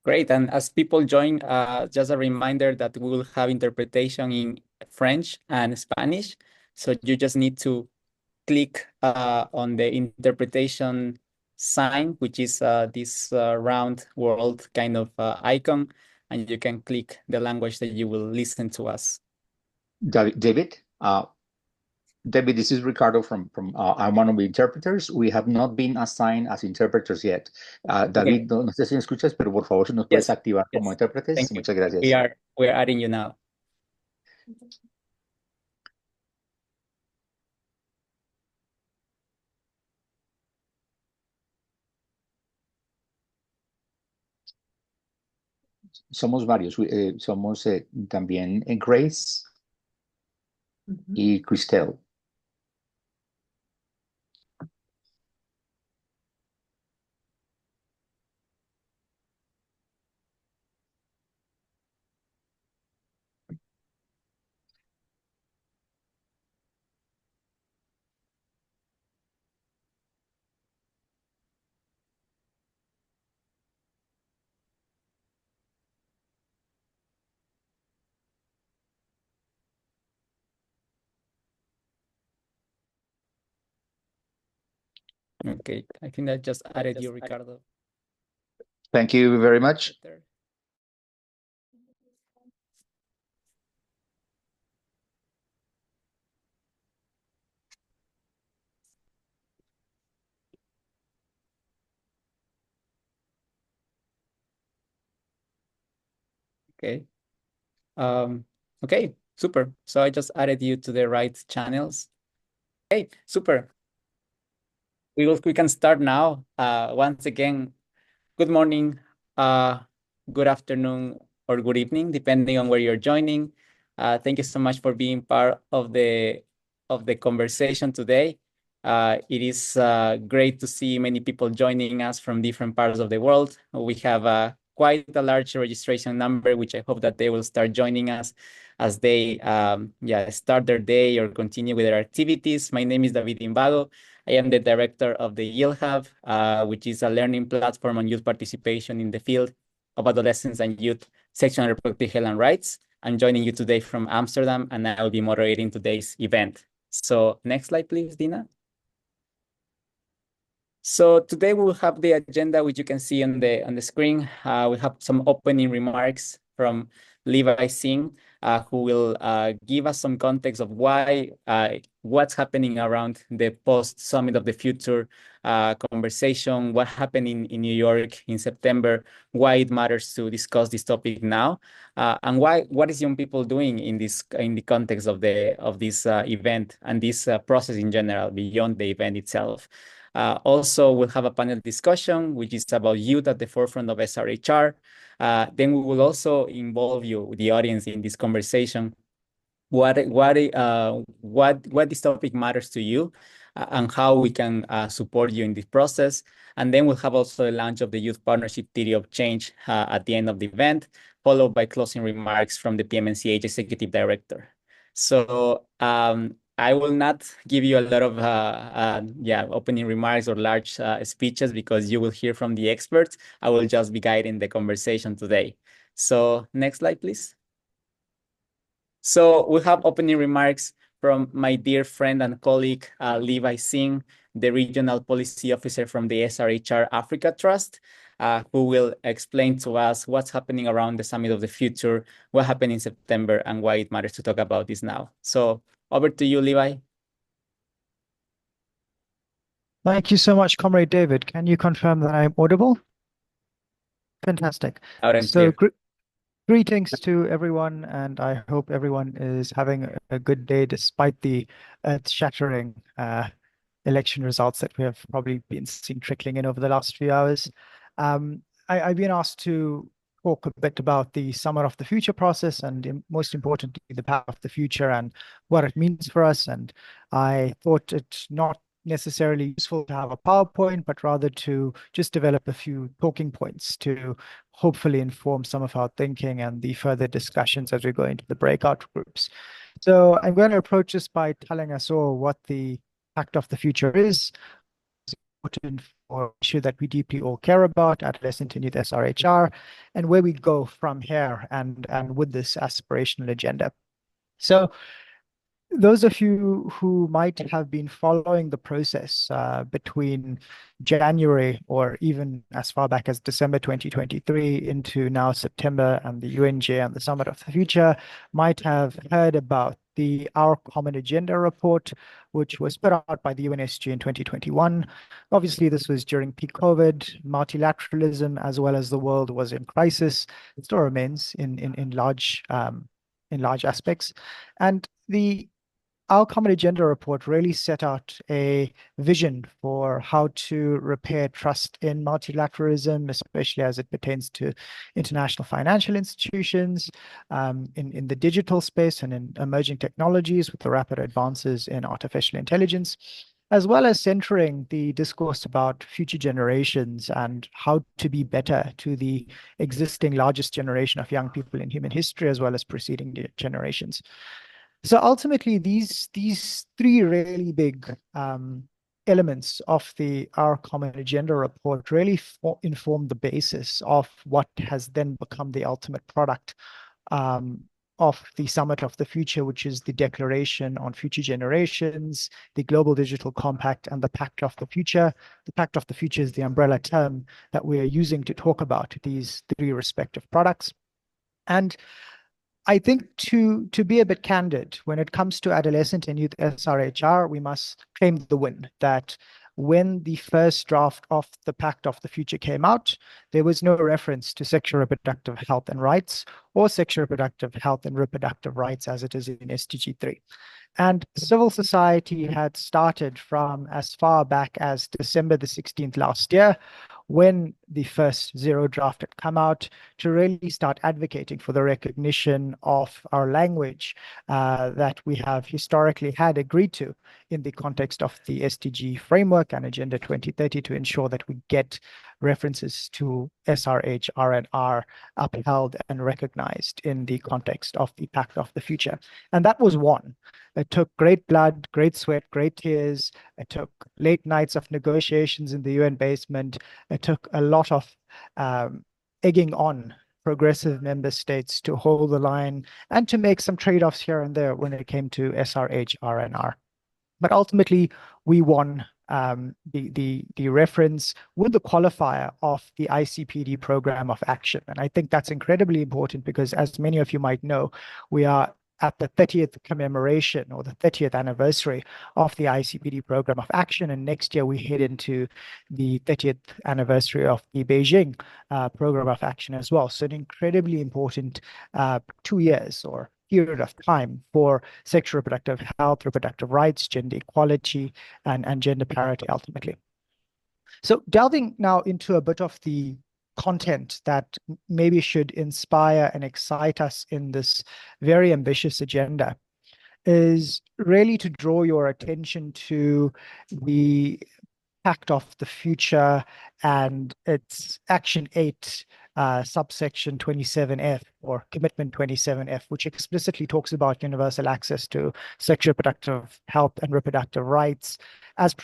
Great. And as people join, just a reminder that we will have interpretation in French and Spanish. So you just need to click on the interpretation sign, which is this round world kind of icon, and you can click the language that you will listen to us. David, this is Ricardo from I'm one of the interpreters. We have not been assigned as interpreters yet. David, no sé si me escuchas, pero por favor, si nos puedes activar como intérpretes. Muchas gracias. We're adding you now. Somos varios. Somos también Grace y Christelle. Okay, I think I just added you, Ricardo. Thank you very much. Okay. Okay, super. So I just added you to the right channels. Okay, super. We can start now. Once again, good morning, good afternoon, or good evening, depending on where you're joining. Thank you so much for being part of the conversation today. It is great to see many people joining us from different parts of the world. We have quite a large registration number, which I hope that they will start joining us as they start their day or continue with their activities. My name is David Imbago. I am the director of the YIELD Hub, which is a learning platform on youth participation in the field of adolescents and youth sexual and reproductive health and rights. I'm joining you today from Amsterdam, and I will be moderating today's event. So next slide, please, Dina. So today we will have the agenda, which you can see on the screen. We have some opening remarks from Levi Singh, who will give us some context of why, what's happening around the post-Summit of the Future conversation, what happened in New York in September, why it matters to discuss this topic now, and what is young people doing in the context of this event and this process in general beyond the event itself. Also, we'll have a panel discussion, which is about youth at the forefront of SRHR. Then we will also involve you, the audience, in this conversation. What this topic matters to you, and how we can support you in this process. And then we'll have also the launch of the Youth Partnership Theory of Change at the end of the event, followed by closing remarks from the PMNCH Executive Director. So I will not give you a lot of opening remarks or large speeches because you will hear from the experts. I will just be guiding the conversation today. So next slide, please. So we have opening remarks from my dear friend and colleague, Levi Singh, the Regional Policy Officer from the SRHR Africa Trust, who will explain to us what's happening around the Summit of the Future, what happened in September, and why it matters to talk about this now. So over to you, Levi. Thank you so much, Comrade David. Can you confirm that I'm audible? Fantastic. So greetings to everyone, and I hope everyone is having a good day despite the earth-shattering election results that we have probably been seeing trickling in over the last few hours. I've been asked to talk a bit about the Summit of the Future process and, most importantly, the path of the future and what it means for us. And I thought it not necessarily useful to have a PowerPoint, but rather to just develop a few talking points to hopefully inform some of our thinking and the further discussions as we go into the breakout groups. So I'm going to approach this by telling us all what the Pact of the Future is, important for issue that we deeply all care about, adolescent and youth SRHR, and where we go from here and with this aspirational agenda. So those of you who might have been following the process between January or even as far back as December 2023 into now September and the UNJ and the Summit of the Future might have heard about the Our Common Agenda report, which was put out by the UNSG in 2021. Obviously, this was during peak COVID, multilateralism, as well as the world was in crisis. It still remains in large aspects. And our Common Agenda report really set out a vision for how to repair trust in multilateralism, especially as it pertains to international financial institutions, in the digital space and in emerging technologies with the rapid advances in artificial intelligence, as well as centering the discourse about future generations and how to be better to the existing largest generation of young people in human history, as well as preceding generations. So ultimately, these three really big elements of Our Common Agenda report really inform the basis of what has then become the ultimate product of the Summit of the Future, which is the Declaration on Future Generations, the Global Digital Compact, and the Pact of the Future. The Pact of the Future is the umbrella term that we are using to talk about these three respective products. And I think to be a bit candid, when it comes to adolescent and youth SRHR, we must claim the win that when the first draft of the Pact of the Future came out, there was no reference to sexual reproductive health and rights or sexual reproductive health and reproductive rights as it is in SDG 3. And civil society had started from as far back as December the 16th last year, when the first zero draft had come out, to really start advocating for the recognition of our language that we have historically had agreed to in the context of the SDG framework and Agenda 2030 to ensure that we get references to SRHR and R upheld and recognized in the context of the Pact of the Future. And that was one. It took great blood, great sweat, great tears. It took late nights of negotiations in the UN basement. It took a lot of egging on progressive member states to hold the line and to make some trade-offs here and there when it came to SRHR and R. But ultimately, we won the reference with the qualifier of the ICPD program of action. And I think that's incredibly important because, as many of you might know, we are at the 30th commemoration or the 30th anniversary of the ICPD program of action. And next year we head into the 30th anniversary of the Beijing program of action as well. So an incredibly important 2 years or period of time for sexual reproductive health, reproductive rights, gender equality, and gender parity ultimately. So delving now into a bit of the content that maybe should inspire and excite us in this very ambitious agenda is really to draw your attention to the Pact of the Future and its Action 8 subsection 27F or Commitment 27F, which explicitly talks about universal access to sexual reproductive health and reproductive rights as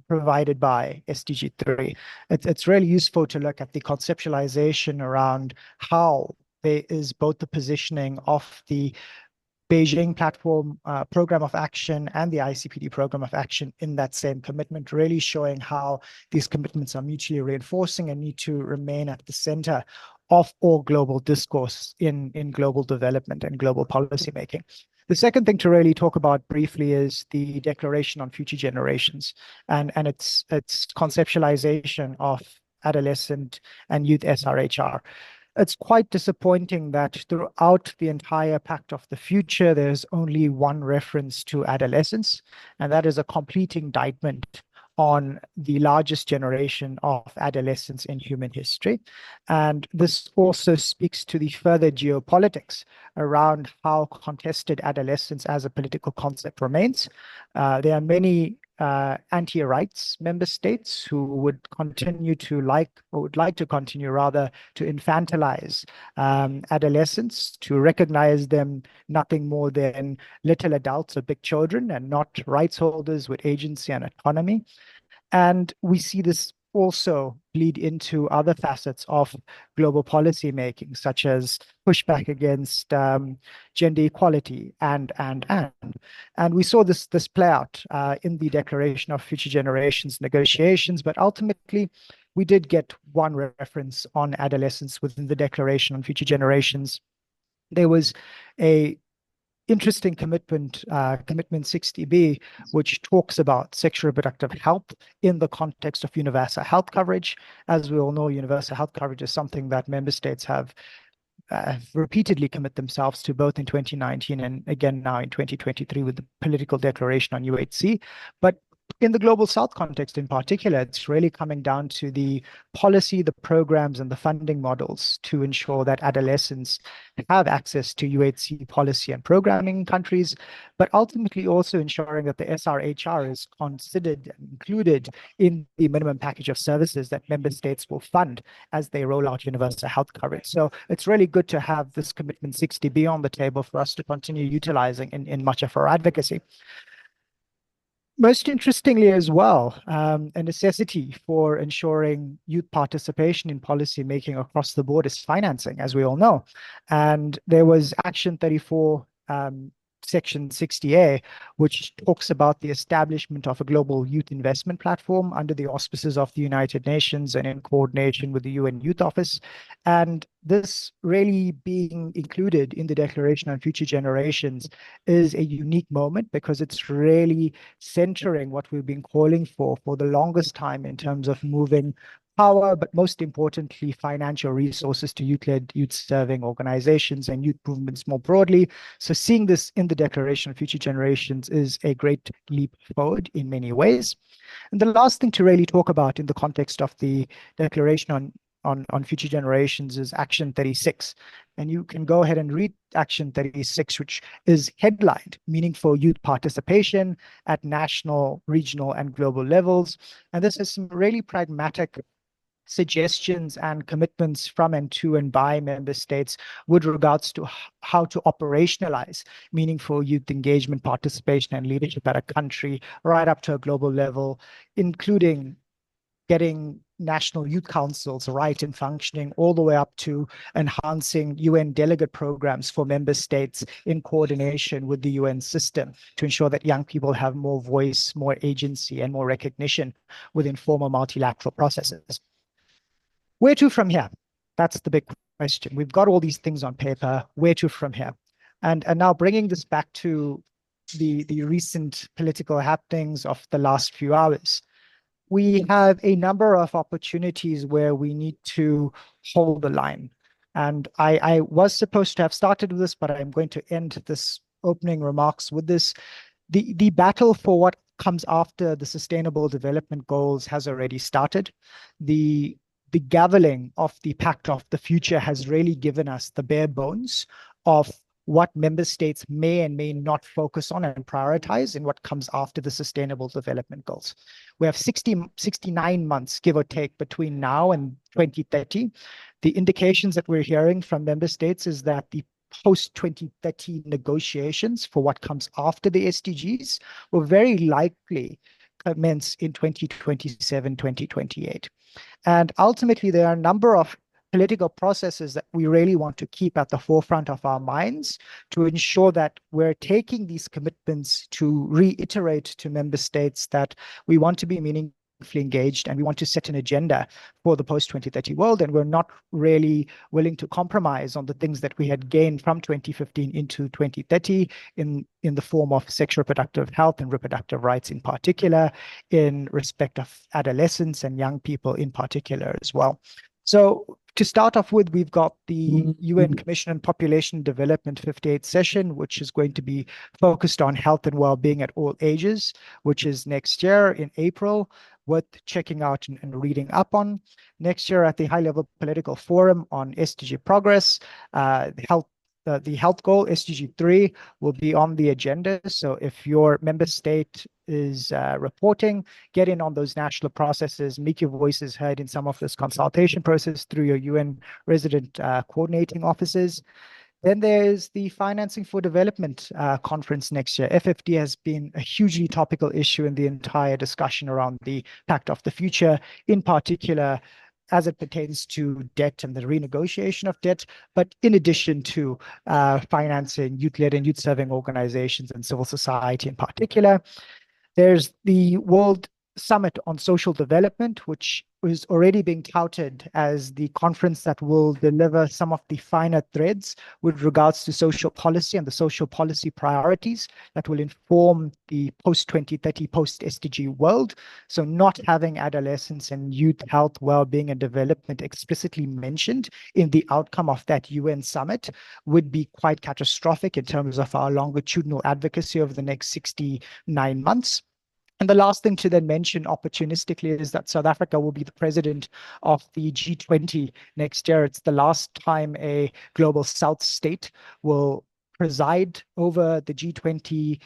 provided by SDG 3. It's really useful to look at the conceptualization around how there is both the positioning of the Beijing platform program of action and the ICPD program of action in that same commitment, really showing how these commitments are mutually reinforcing and need to remain at the center of all global discourse in global development and global policymaking. The second thing to really talk about briefly is the Declaration on Future Generations and its conceptualization of adolescent and youth SRHR. It's quite disappointing that throughout the entire Pact of the Future, there's only one reference to adolescence, and that is a complete indictment on the largest generation of adolescents in human history. And this also speaks to the further geopolitics around how contested adolescence as a political concept remains. There are many anti-rights member states who would continue to would like to continue rather to infantilize adolescents, to recognize them nothing more than little adults or big children and not rights holders with agency and autonomy. And we see this also bleed into other facets of global policy making, such as pushback against gender equality and. And we saw this play out in the Declaration of Future Generations negotiations, but ultimately we did get one reference on adolescence within the Declaration on Future Generations. There was a interesting commitment 60B, which talks about sexual reproductive health in the context of universal health coverage. As we all know, universal health coverage is something that member states have repeatedly commit themselves to, both in 2019 and again now in 2023 with the political declaration on UHC. But in the Global South context in particular, it's really coming down to the policy, the programs, and the funding models to ensure that adolescents have access to UHC policy and programming in countries, but ultimately also ensuring that the SRHR is considered and included in the minimum package of services that member states will fund as they roll out universal health coverage. So it's really good to have this commitment 60B on the table for us to continue utilizing in much of our advocacy. Most interestingly as well, a necessity for ensuring youth participation in policy making across the board is financing, as we all know. And there was Action 34, Section 60A, which talks about the establishment of a global youth investment platform under the auspices of the United Nations and in coordination with the UN Youth Office. And this really being included in the Declaration on Future Generations is a unique moment because it's really centering what we've been calling for the longest time in terms of moving power, but most importantly, financial resources to youth-led, youth-serving organizations and youth movements more broadly. So seeing this in the Declaration of Future Generations is a great leap forward in many ways. And the last thing to really talk about in the context of the Declaration on Future Generations is Action 36. And you can go ahead and read Action 36, which is headlined Meaningful Youth Participation at National, Regional, and Global Levels. And this is some really pragmatic suggestions and commitments from and to and by member states with regards to how to operationalize meaningful youth engagement, participation, and leadership at a country right up to a global level, including getting national youth councils right and functioning all the way up to enhancing UN delegate programs for member states in coordination with the UN system to ensure that young people have more voice, more agency, and more recognition within formal multilateral processes. Where to from here? That's the big question. We've got all these things on paper. Where to from here? And now bringing this back to the recent political happenings of the last few hours, we have a number of opportunities where we need to hold the line. And I was supposed to have started with this, but I'm going to end this opening remarks with this. The battle for what comes after the Sustainable Development Goals has already started. The gaveling of the Pact of the Future has really given us the bare bones of what member states may and may not focus on and prioritize in what comes after the Sustainable Development Goals. We have 69 months, give or take, between now and 2030. The indications that we're hearing from member states is that the post-2030 negotiations for what comes after the SDGs will very likely commence in 2027, 2028. And ultimately, there are a number of political processes that we really want to keep at the forefront of our minds to ensure that we're taking these commitments to reiterate to member states that we want to be meaningfully engaged and we want to set an agenda for the post-2030 world, and we're not really willing to compromise on the things that we had gained from 2015 into 2030 in the form of sexual reproductive health and reproductive rights in particular, in respect of adolescents and young people in particular as well. So to start off with, we've got the UN Commission on Population Development 58th session, which is going to be focused on health and well-being at all ages, which is next year in April, worth checking out and reading up on. Next year at the High-Level Political Forum on SDG Progress, the health goal, SDG 3, will be on the agenda. So if your member state is reporting, get in on those national processes, make your voices heard in some of this consultation process through your UN resident coordinating offices. Then there's the Financing for Development conference next year. FFD has been a hugely topical issue in the entire discussion around the Pact of the Future, in particular as it pertains to debt and the renegotiation of debt, but in addition to financing youth-led and youth-serving organizations and civil society in particular. There's the World Summit on Social Development, which is already being touted as the conference that will deliver some of the finer threads with regards to social policy and the social policy priorities that will inform the post-2030, post-SDG world. So not having adolescents and youth health, well-being, and development explicitly mentioned in the outcome of that UN summit would be quite catastrophic in terms of our longitudinal advocacy over the next 69 months. And the last thing to then mention opportunistically is that South Africa will be the president of the G20 next year. It's the last time a global South state will preside over the G20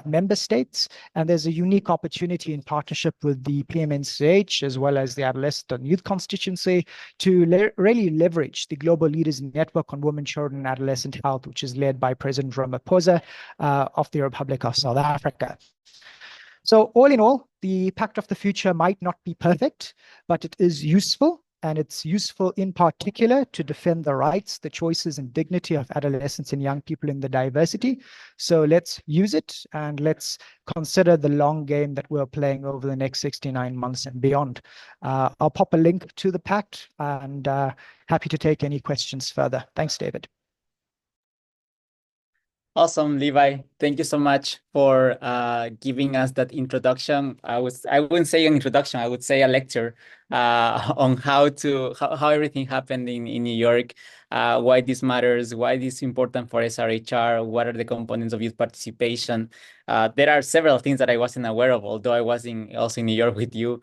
member states. And there's a unique opportunity in partnership with the PMNCH as well as the Adolescent and Youth Constituency to really leverage the Global Leaders Network on Women, Children, and Adolescent Health, which is led by President Ramaphosa of the Republic of South Africa. So all in all, the Pact of the Future might not be perfect, but it is useful, and it's useful in particular to defend the rights, the choices, and dignity of adolescents and young people in the diversity. So let's use it, and let's consider the long game that we're playing over the next 69 months and beyond. I'll pop a link to the Pact, and happy to take any questions further. Thanks, David. Awesome, Levi. Thank you so much for giving us that introduction. I wouldn't say an introduction, I would say a lecture on how everything happened in New York, why this matters, why this is important for SRHR, what are the components of youth participation. There are several things that I wasn't aware of, although I was also in New York with you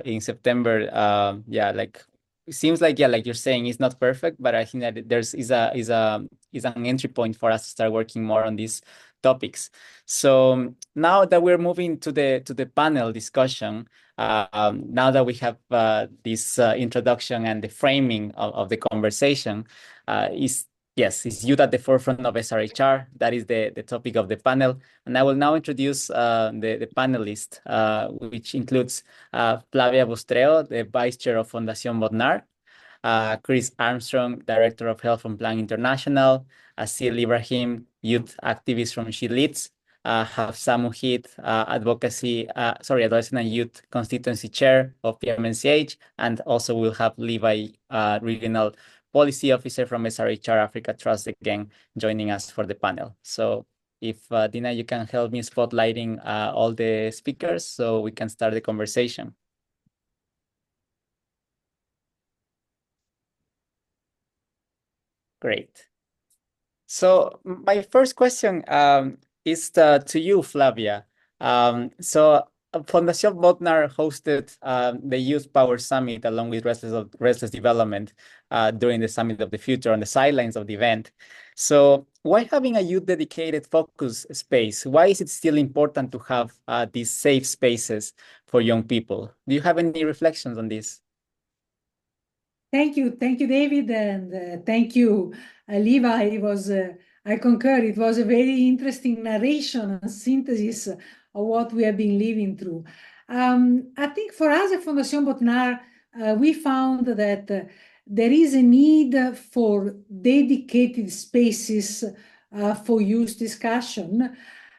in September. Yeah, like it seems like, yeah, like you're saying, it's not perfect, but I think that there's is an entry point for us to start working more on these topics. So now that we're moving to the panel discussion, now that we have this introduction and the framing of the conversation, is youth at the forefront of SRHR. That is the topic of the panel. And I will now introduce the panelists, which includes Flavia Bustreo, the Vice Chair of Fundación Bodnar, Chris Armstrong, Director of Health and Plan International, Asil Ibrahim, Youth Activist from She Leads, Hafsa Muhid, Adolescent and Youth Constituency Chair of PMNCH, and also we'll have Levi, Regional Policy Officer from SRHR Africa Trust again joining us for the panel. So if Dina, you can help me spotlighting all the speakers so we can start the conversation. Great. So my first question is to you, Flavia. So Fundación Bodnar hosted the Youth Power Summit along with Restless Development during the Summit of the Future on the sidelines of the event. So why having a youth-dedicated focus space? Why is it still important to have these safe spaces for young people? Do you have any reflections on this? Thank you, David, and thank you, Levi. It was, I concur, it was a very interesting narration and synthesis of what we have been living through. I think for us at Fundación Bodnar, we found that there is a need for dedicated spaces for youth discussion.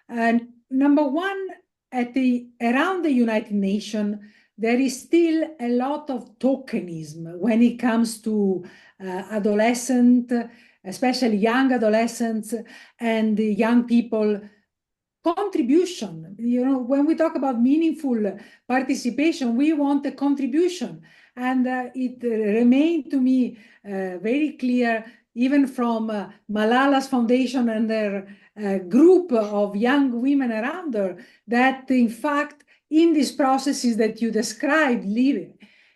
And number one, around the United Nations, there is still a lot of tokenism when it comes to adolescent, especially young adolescents and young people contribution. You know, when we talk about meaningful participation, we want a contribution. And it remained to me very clear, even from Malala's foundation and their group of young women around her, that in fact, in these processes that you described, Livy,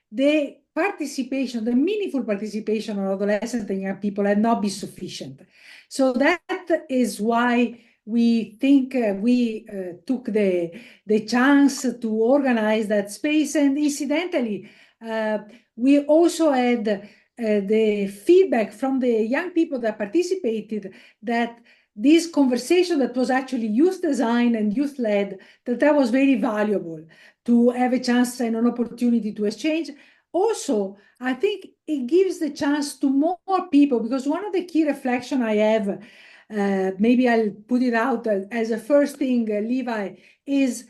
the participation, the meaningful participation of adolescents and young people had not been sufficient. So that is why we think we took the chance to organize that space. And incidentally, we also had the feedback from the young people that participated, that this conversation that was actually youth design and youth led, that was very valuable to have a chance and an opportunity to exchange. Also, I think it gives the chance to more people, because one of the key reflection I have, maybe I'll put it out as a first thing, Levi, is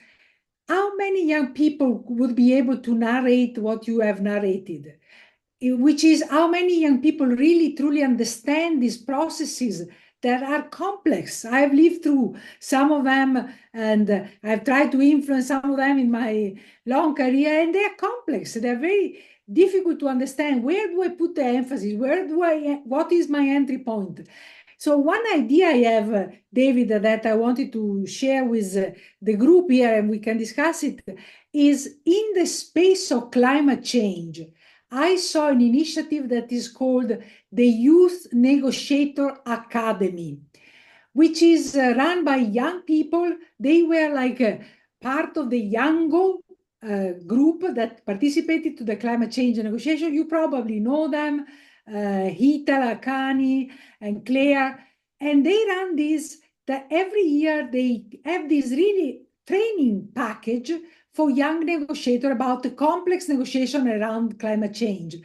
how many young people would be able to narrate what you have narrated, which is how many young people really truly understand these processes that are complex. I've lived through some of them, and I've tried to influence some of them in my long career, and they're complex. They're very difficult to understand. Where do I put the emphasis? What is my entry point? So one idea I have, David, that I wanted to share with the group here, and we can discuss it, is in the space of climate change. I saw an initiative that is called the Youth Negotiator Academy, which is run by young people. They were like part of the Yango group that participated to the climate change negotiation. You probably know them, Hita, Akani, and Claire. And they run this, that every year they have this really training package for young negotiators about the complex negotiation around climate change.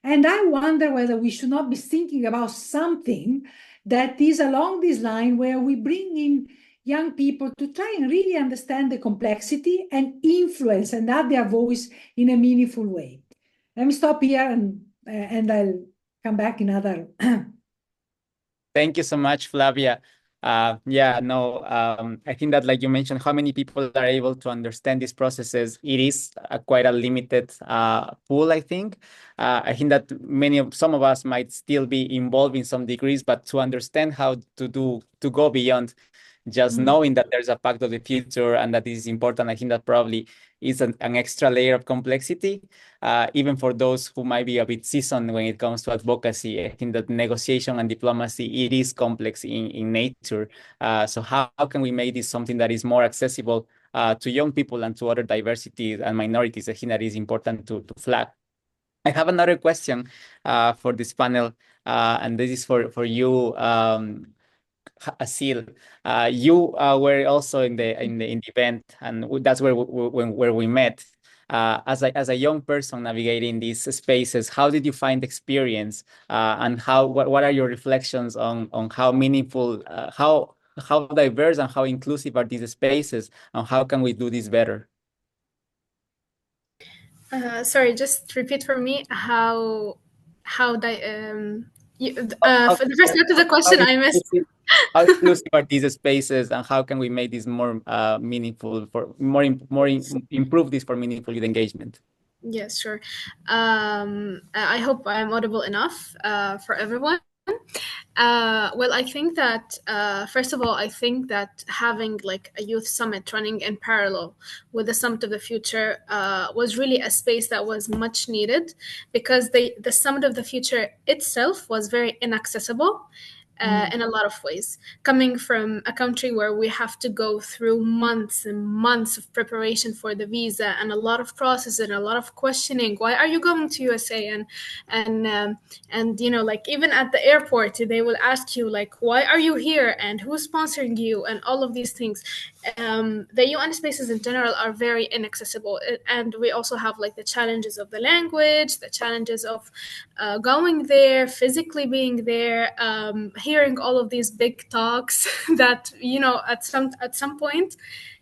And I wonder whether we should not be thinking about something that is along this line, where we bring in young people to try and really understand the complexity and influence and add their voice in a meaningful way. Let me stop here, and I'll come back in other. Thank you so much, Flavia. I think that, like you mentioned, how many people are able to understand these processes, it is quite a limited pool, I think. I think that some of us might still be involved in some degrees, but to understand how to go beyond just knowing that there's a pact of the future and that this is important, I think that probably is an extra layer of complexity, even for those who might be a bit seasoned when it comes to advocacy. I think that negotiation and diplomacy, it is complex in nature. So how can we make this something that is more accessible to young people and to other diversities and minorities? I think that is important to flag. I have another question for this panel, and this is for you, Asil. You were also in the event, and that's where we met. As a young person navigating these spaces, how did you find the experience, and what are your reflections on how meaningful, how diverse and how inclusive are these spaces, and how can we do this better? Sorry, just repeat for me for the first part of the question I missed. How inclusive are these spaces, and how can we make this more meaningful, improve this for meaningful youth engagement? Yes, sure. I hope I'm audible enough for everyone. Well, I think that first of all, I think that having like a youth summit running in parallel with the Summit of the Future was really a space that was much needed, because the Summit of the Future itself was very inaccessible. In a lot of ways, coming from a country where we have to go through months and months of preparation for the visa, and a lot of process and a lot of questioning. Why are you going to USA? And you know, like even at the airport, they will ask you like, why are you here? And who's sponsoring you? And all of these things. The UN spaces in general are very inaccessible, and we also have like the challenges of the language, the challenges of going there, physically being there, hearing all of these big talks that, you know, at some point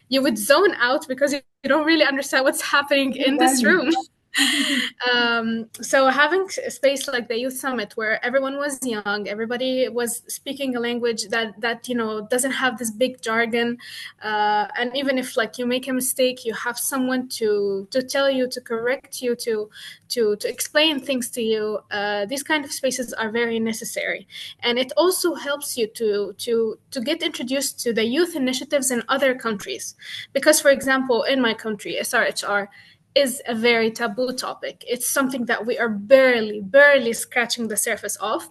you would zone out because you don't really understand what's happening in this room. So having a space like the Youth Summit, where everyone was young, everybody was speaking a language that you know doesn't have this big jargon, and even if like you make a mistake, you have someone to tell you, to correct you, to explain things to you. These kind of spaces are very necessary, and it also helps you to get introduced to the youth initiatives in other countries, because for example, in my country, SRHR is a very taboo topic. It's something that we are barely scratching the surface of.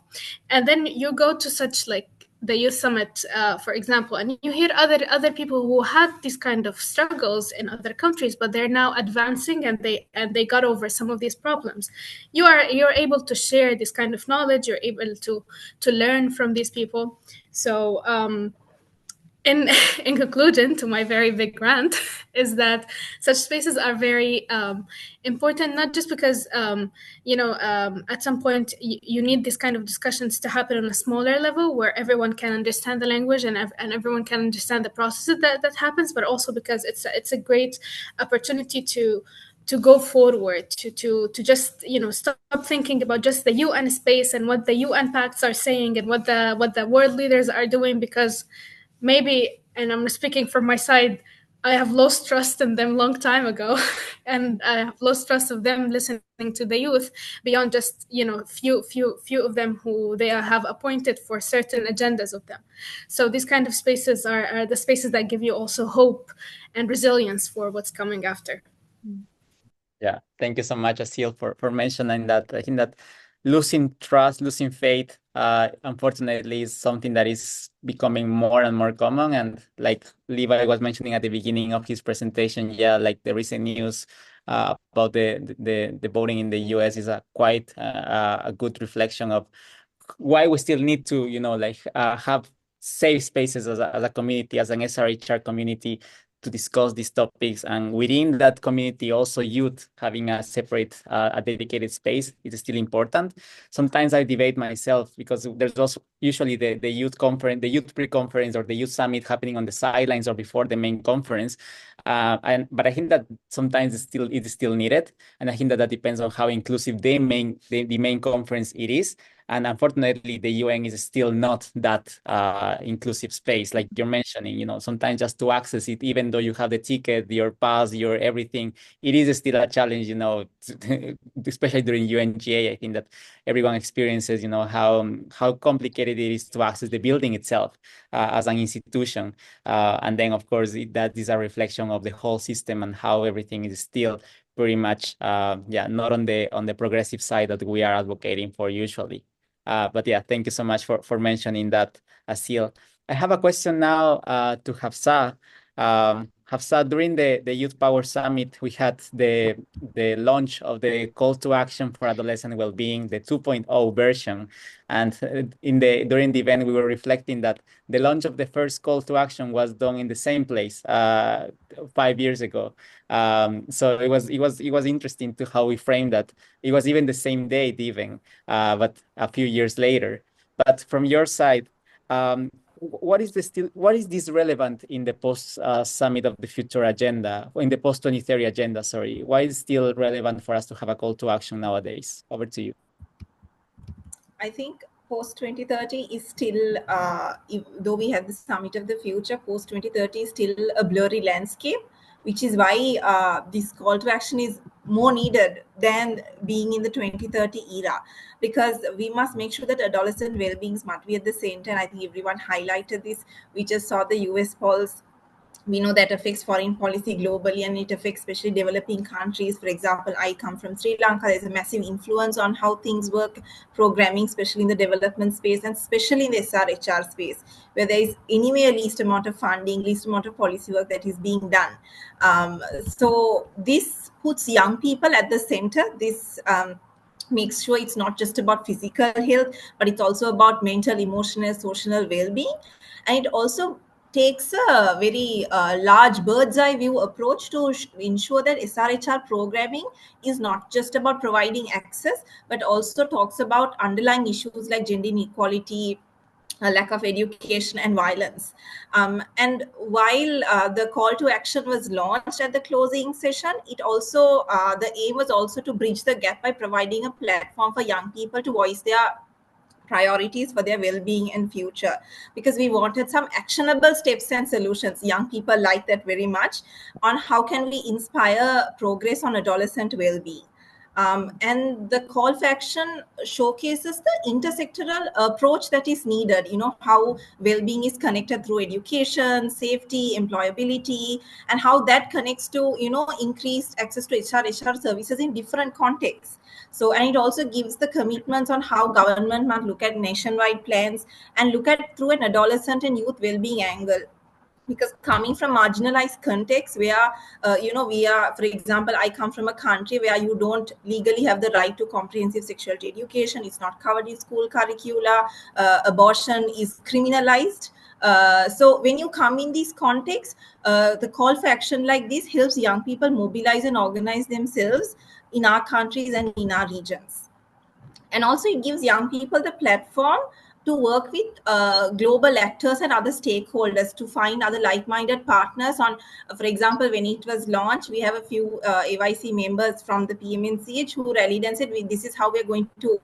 And then you go to such like the youth summit, for example, and you hear other people who had these kind of struggles in other countries, but they're now advancing and they got over some of these problems. You're able to share this kind of knowledge. You're able to learn from these people. So in conclusion to my very big rant is that such spaces are very important, not just because at some point you need this kind of discussions to happen on a smaller level where everyone can understand the language and everyone can understand the process that happens, but also because it's a great opportunity to go forward, to just stop thinking about just the UN space and what the UN pacts are saying and what the world leaders are doing, because maybe, and I'm speaking from my side, I have lost trust in them long time ago, and I have lost trust of them listening to the youth beyond just few of them who they have appointed for certain agendas of them. So these kind of spaces are the spaces that give you also hope and resilience for what's coming after. Yeah, thank you so much, Asil, for mentioning that. I think that losing trust, losing faith, unfortunately, is something that is becoming more and more common. And like Levi was mentioning at the beginning of his presentation, yeah, like the recent news about the voting in the US is quite a good reflection of why we still need to, have safe spaces as a community, as an SRHR community, to discuss these topics, and within that community also youth having a separate a dedicated space is still important. Sometimes I debate myself because there's also usually the youth conference, the youth pre-conference or the youth summit happening on the sidelines or before the main conference, but I think that sometimes it is still needed, and I think that depends on how inclusive the main conference it is. And unfortunately, the UN is still not that inclusive space, like you're mentioning. Sometimes just to access it, even though you have the ticket, your pass, your everything, it is still a challenge. Especially during UNGA, I think that everyone experiences, how complicated it is to access the building itself as an institution. And then, of course, that is a reflection of the whole system and how everything is still pretty much, not on the progressive side that we are advocating for usually. But yeah, thank you so much for mentioning that, Asil. I have a question now to Hafsa. Hafsa, during the Youth Power Summit, we had the launch of the Call to Action for Adolescent Wellbeing, the 2.0 version. And during the event, we were reflecting that the launch of the first Call to Action was done in the same place 5 years ago. So it was interesting to how we framed that. It was even the same date even, but a few years later. But from your side, what is this relevant in the post Summit of the Future agenda, in the post 2030 agenda? Sorry, why is it still relevant for us to have a call to action nowadays? Over to you. I think post 2030 is still, though we have the Summit of the Future, post 2030 is still a blurry landscape, which is why this call to action is more needed than being in the 2030 era, because we must make sure that adolescent well-being must be at the center. And I think everyone highlighted this. We just saw the US polls. We know that affects foreign policy globally, and it affects especially developing countries. For example, I come from Sri Lanka. There's a massive influence on how things work, programming, especially in the development space and especially in the SRHR space, where there is anyway a least amount of funding, least amount of policy work that is being done. So this puts young people at the center. This makes sure it's not just about physical health, but it's also about mental, emotional, social well-being. And it also takes a very large bird's eye view approach to ensure that SRHR programming is not just about providing access, but also talks about underlying issues like gender inequality, lack of education and violence. And while the call to action was launched at the closing session, it also, the aim was also to bridge the gap by providing a platform for young people to voice their priorities for their well-being and future, because we wanted some actionable steps and solutions. Young people like that very much, on how can we inspire progress on adolescent well-being. And the call for action showcases the intersectoral approach that is needed, how well-being is connected through education, safety, employability, and how that connects to, increased access to SRHR services in different contexts. So, and it also gives the commitments on how government must look at nationwide plans and look at through an adolescent and youth well-being angle. Because coming from marginalized context where we are, for example, I come from a country where you don't legally have the right to comprehensive sexuality education. It's not covered in school curricula. Abortion is criminalized. So when you come in this context, the call for action like this helps young people mobilize and organize themselves in our countries and in our regions. And also it gives young people the platform to work with global actors and other stakeholders to find other like-minded partners on, for example, when it was launched, we have a few AYC members from the PMNCH who rallied and said, this is how we're going to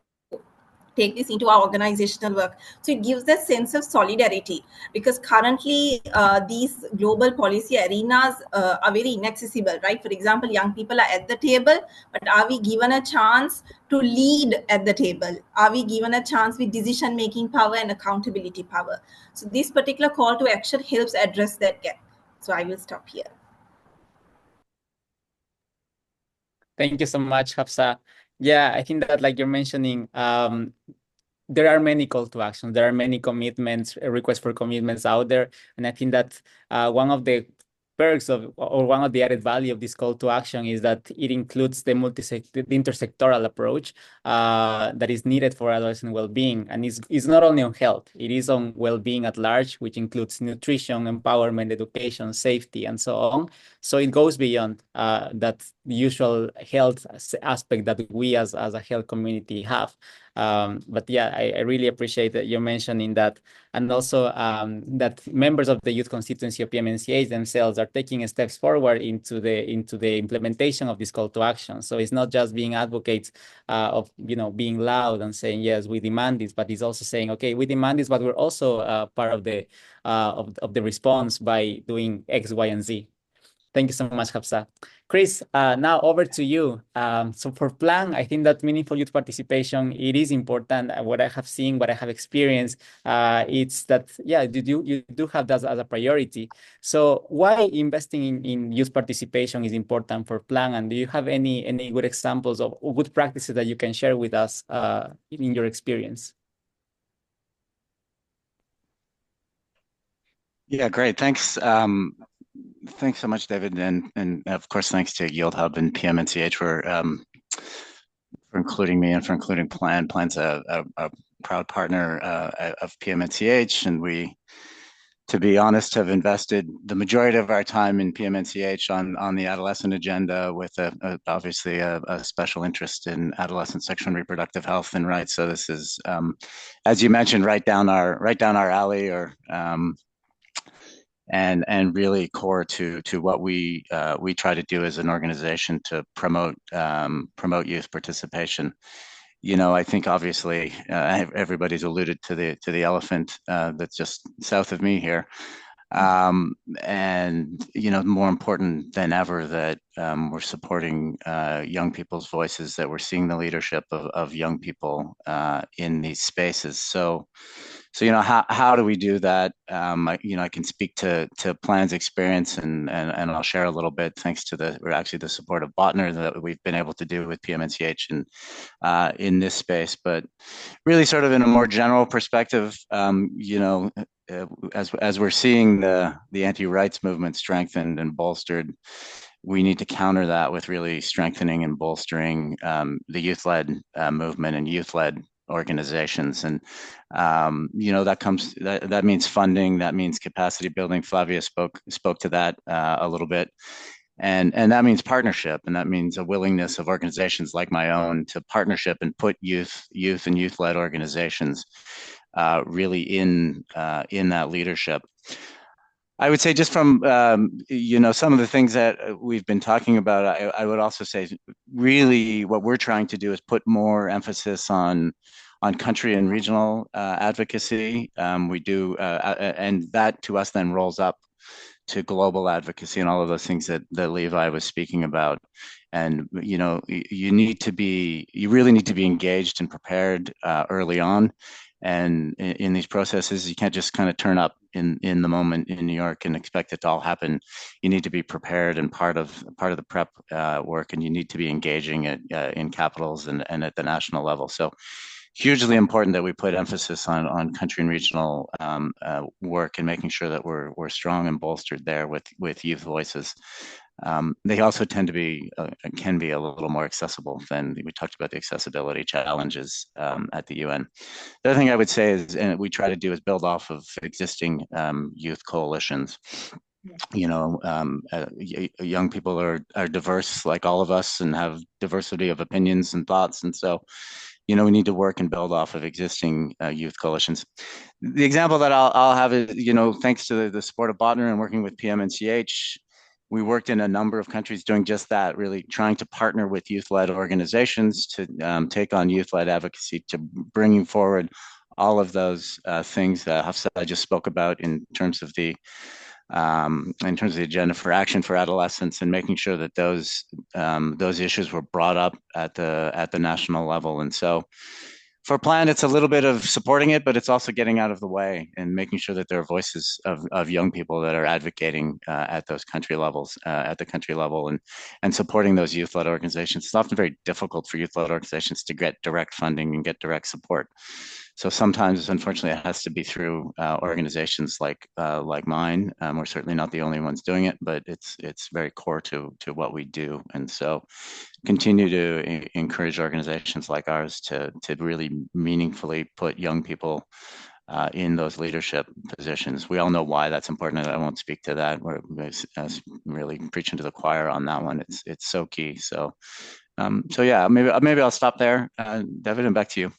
take this into our organizational work. So it gives that sense of solidarity, because currently these global policy arenas are very inaccessible, right? For example, young people are at the table, but are we given a chance to lead at the table? Are we given a chance with decision-making power and accountability power? So this particular call to action helps address that gap. So I will stop here. Thank you so much, Hafsa. Yeah, I think that, like you're mentioning, there are many call to actions. There are many commitments, requests for commitments out there. And I think that one of the perks of, or one of the added value of this call to action is that it includes the intersectoral approach that is needed for adolescent well-being. And it's not only on health, it is on well-being at large, which includes nutrition, empowerment, education, safety, and so on. So it goes beyond that usual health aspect that we as a health community have. But yeah, I really appreciate that you're mentioning that, and also that members of the youth constituency of PMNCH themselves are taking steps forward into the implementation of this call to action. So it's not just being advocates of being loud and saying yes, we demand this, but it's also saying, okay, we demand this, but we're also part of the response by doing X, Y, and Z. Thank you so much, Hafsa. Chris, now over to you. So for PLAN, I think that meaningful youth participation, it is important. What I have seen, what I have experienced, it's that, yeah, you do have that as a priority. So why investing in youth participation is important for PLAN? And do you have any good examples of good practices that you can share with us in your experience? Yeah, great. Thanks. Thanks so much, David, and of course, thanks to YIELD Hub and PMNCH for including me and for including PLAN. PLAN's a proud partner of PMNCH, and we, to be honest, have invested the majority of our time in PMNCH on the adolescent agenda, with obviously a special interest in adolescent sexual and reproductive health and rights. So this is, as you mentioned, right down our alley, or and really core to what we try to do as an organization to promote youth participation. I think obviously everybody's alluded to the elephant that's just south of me here. And more important than ever that we're supporting young people's voices, that we're seeing the leadership of young people in these spaces. So how do we do that? I can speak to PLAN's experience, and I'll share a little bit thanks to the support of Botner that we've been able to do with PMNCH and in this space. But really, sort of in a more general perspective, as we're seeing the anti-rights movement strengthened and bolstered, we need to counter that with really strengthening and bolstering the youth-led movement and youth-led organizations. And that means funding, that means capacity building. Flavia spoke to that a little bit. And that means partnership, and that means a willingness of organizations like my own to partnership and put youth and youth-led organizations really in that leadership. I would say, just from some of the things that we've been talking about, I would also say really what we're trying to do is put more emphasis on country and regional advocacy. We do, and that to us then rolls up to global advocacy and all of those things that Levi was speaking about. And you really need to be engaged and prepared early on. And in these processes, you can't just kind of turn up in the moment in New York and expect it to all happen. You need to be prepared and part of the prep work, and you need to be engaging in capitals and at the national level. So hugely important that we put emphasis on country and regional work and making sure that we're strong and bolstered there with youth voices. They also tend to be can be a little more accessible than we talked about the accessibility challenges at the UN. The other thing I would say is, and we try to do, is build off of existing youth coalitions. You know, young people are diverse like all of us and have diversity of opinions and thoughts, and so we need to work and build off of existing youth coalitions. The example that I'll have is, thanks to the support of Botner and working with PMNCH, we worked in a number of countries doing just that, really trying to partner with youth-led organizations to take on youth-led advocacy, to bringing forward all of those things that Hafsa just spoke about in terms of the agenda for action for adolescents, and making sure that those issues were brought up at the national level. And so for Plan, it's a little bit of supporting it, but it's also getting out of the way and making sure that there are voices of young people that are advocating at those country levels, at the country level, and supporting those youth-led organizations. It's often very difficult for youth-led organizations to get direct funding and get direct support. So sometimes, unfortunately, it has to be through organizations like mine. We're certainly not the only ones doing it, but it's very core to what we do. And so continue to encourage organizations like ours to really meaningfully put young people in those leadership positions. We all know why that's important. I won't speak to that. We're really preaching to the choir on that one. It's so key. So yeah, maybe I'll stop there. David, and back to you.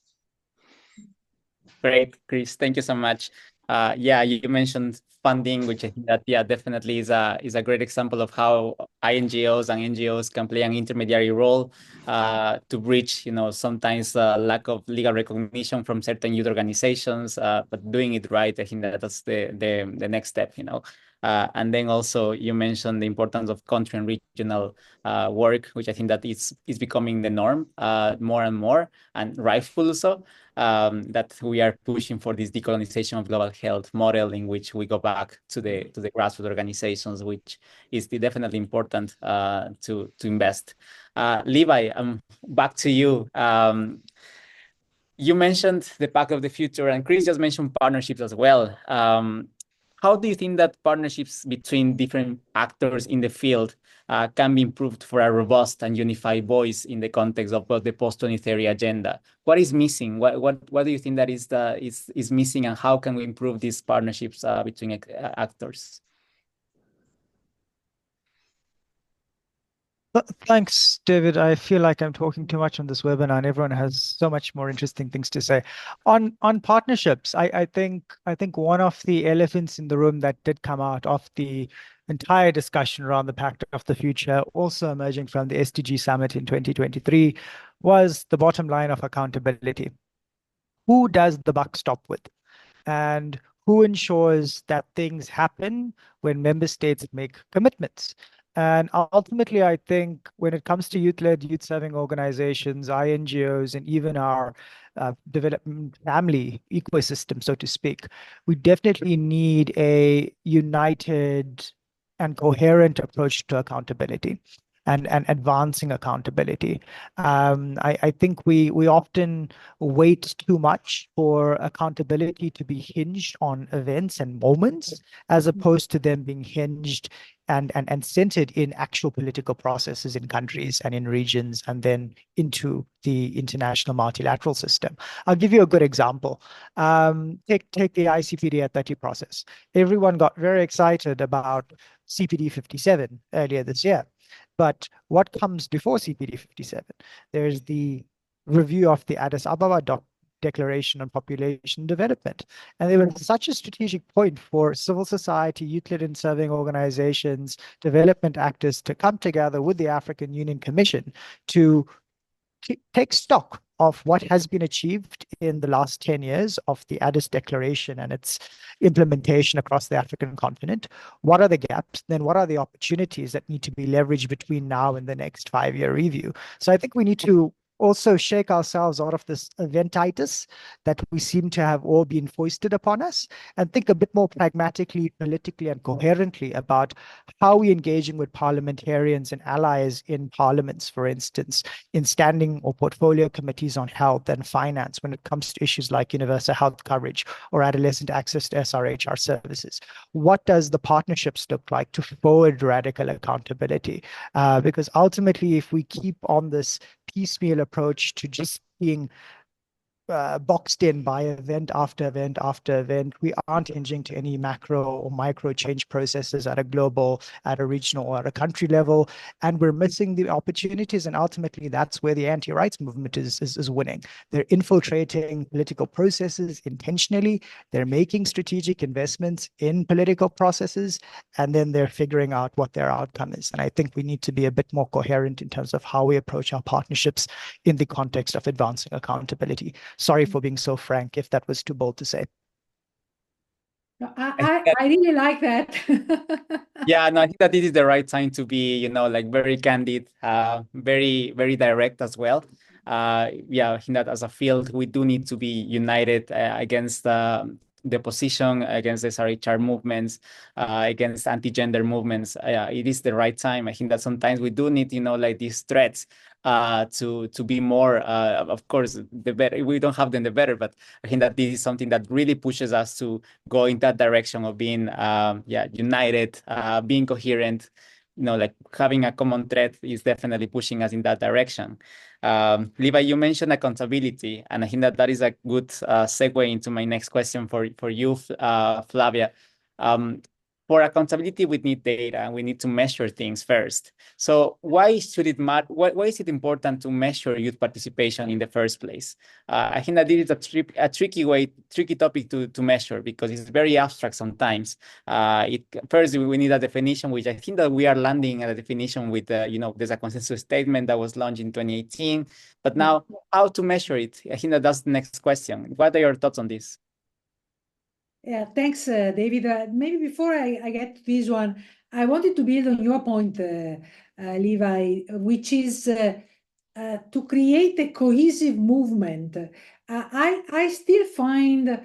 Great, Chris. Thank you so much. Yeah, you mentioned funding, which I think that definitely is a great example of how INGOs and NGOs can play an intermediary role to bridge, sometimes lack of legal recognition from certain youth organizations, but doing it right. I think that's the next step, and then also you mentioned the importance of country and regional work, which I think that is becoming the norm more and more, and rightfully so. That we are pushing for this decolonization of global health model, in which we go back to the grassroots organizations, which is definitely important to invest. Levi, back to you. You mentioned the Pact of the Future, and Chris just mentioned partnerships as well. How do you think that partnerships between different actors in the field can be improved for a robust and unified voice in the context of the post-2030 agenda? What is missing? What do you think that is missing, and how can we improve these partnerships between actors? Thanks, David. I feel like I'm talking too much on this webinar, and everyone has so much more interesting things to say. On partnerships, I think one of the elephants in the room that did come out of the entire discussion around the Pact of the Future, also emerging from the SDG Summit in 2023, was the bottom line of accountability. Who does the buck stop with? And who ensures that things happen when member states make commitments? And ultimately, I think when it comes to youth-led, youth-serving organizations, INGOs, and even our development family ecosystem, so to speak, we definitely need a united and coherent approach to accountability and advancing accountability. I think we often wait too much for accountability to be hinged on events and moments, as opposed to them being hinged and centered in actual political processes in countries and in regions, and then into the international multilateral system. I'll give you a good example. Take the ICPD at 30 process. Everyone got very excited about CPD 57 earlier this year. But what comes before CPD 57? There's the review of the Addis Ababa Declaration on Population Development. And there was such a strategic point for civil society, youth-led and serving organizations, development actors to come together with the African Union Commission to take stock of what has been achieved in the last 10 years of the Addis Declaration and its implementation across the African continent. What are the gaps? Then what are the opportunities that need to be leveraged between now and the next 5-year review? So I think we need to also shake ourselves out of this eventitis that we seem to have all been foisted upon us, and think a bit more pragmatically, politically, and coherently about how we're engaging with parliamentarians and allies in parliaments, for instance, in standing or portfolio committees on health and finance when it comes to issues like universal health coverage or adolescent access to SRHR services. What does the partnerships look like to forward radical accountability? Because ultimately, if we keep on this piecemeal approach to just being boxed in by event after event after event, we aren't engaging to any macro or micro change processes at a global, at a regional, or at a country level, and we're missing the opportunities. And ultimately, that's where the anti-rights movement is winning. They're infiltrating political processes intentionally. They're making strategic investments in political processes, and then they're figuring out what their outcome is. And I think we need to be a bit more coherent in terms of how we approach our partnerships in the context of advancing accountability. Sorry for being so frank, if that was too bold to say. No, I really like that. Yeah, no, I think that this is the right time to be, like very candid, very, very direct as well. Yeah, I think that as a field, we do need to be united against the opposition, against the SRHR movements, against anti-gender movements. It is the right time. I think that sometimes we do need, like these threats to be more, of course, the better. We don't have them, the better, but I think that this is something that really pushes us to go in that direction of being, united, being coherent. Like having a common thread is definitely pushing us in that direction. Levi, you mentioned accountability, and I think that is a good segue into my next question for you, Flavia. For accountability, we need data, and we need to measure things first. So why should it matter? Why is it important to measure youth participation in the first place? I think that this is a tricky topic to measure, because it's very abstract sometimes. First, we need a definition, which I think that we are landing at a definition with, there's a consensus statement that was launched in 2018. But now, how to measure it? I think that's the next question. What are your thoughts on this? Yeah, thanks, David. Maybe before I get to this one, I wanted to build on your point, Levi, which is to create a cohesive movement. I still find,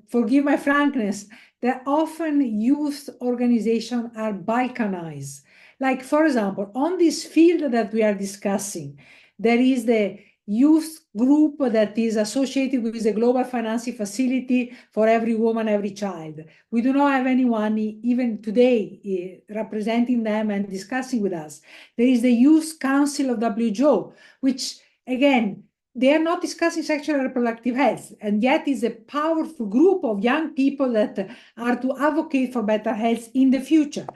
forgive my frankness, that often youth organizations are balkanized. Like, for example, on this field that we are discussing, there is the youth group that is associated with the Global Financing Facility for every woman, every child. We do not have anyone even today representing them and discussing with us. There is the Youth Council of WHO, which, again, they are not discussing sexual and reproductive health, and yet is a powerful group of young people that are to advocate for better health in the future.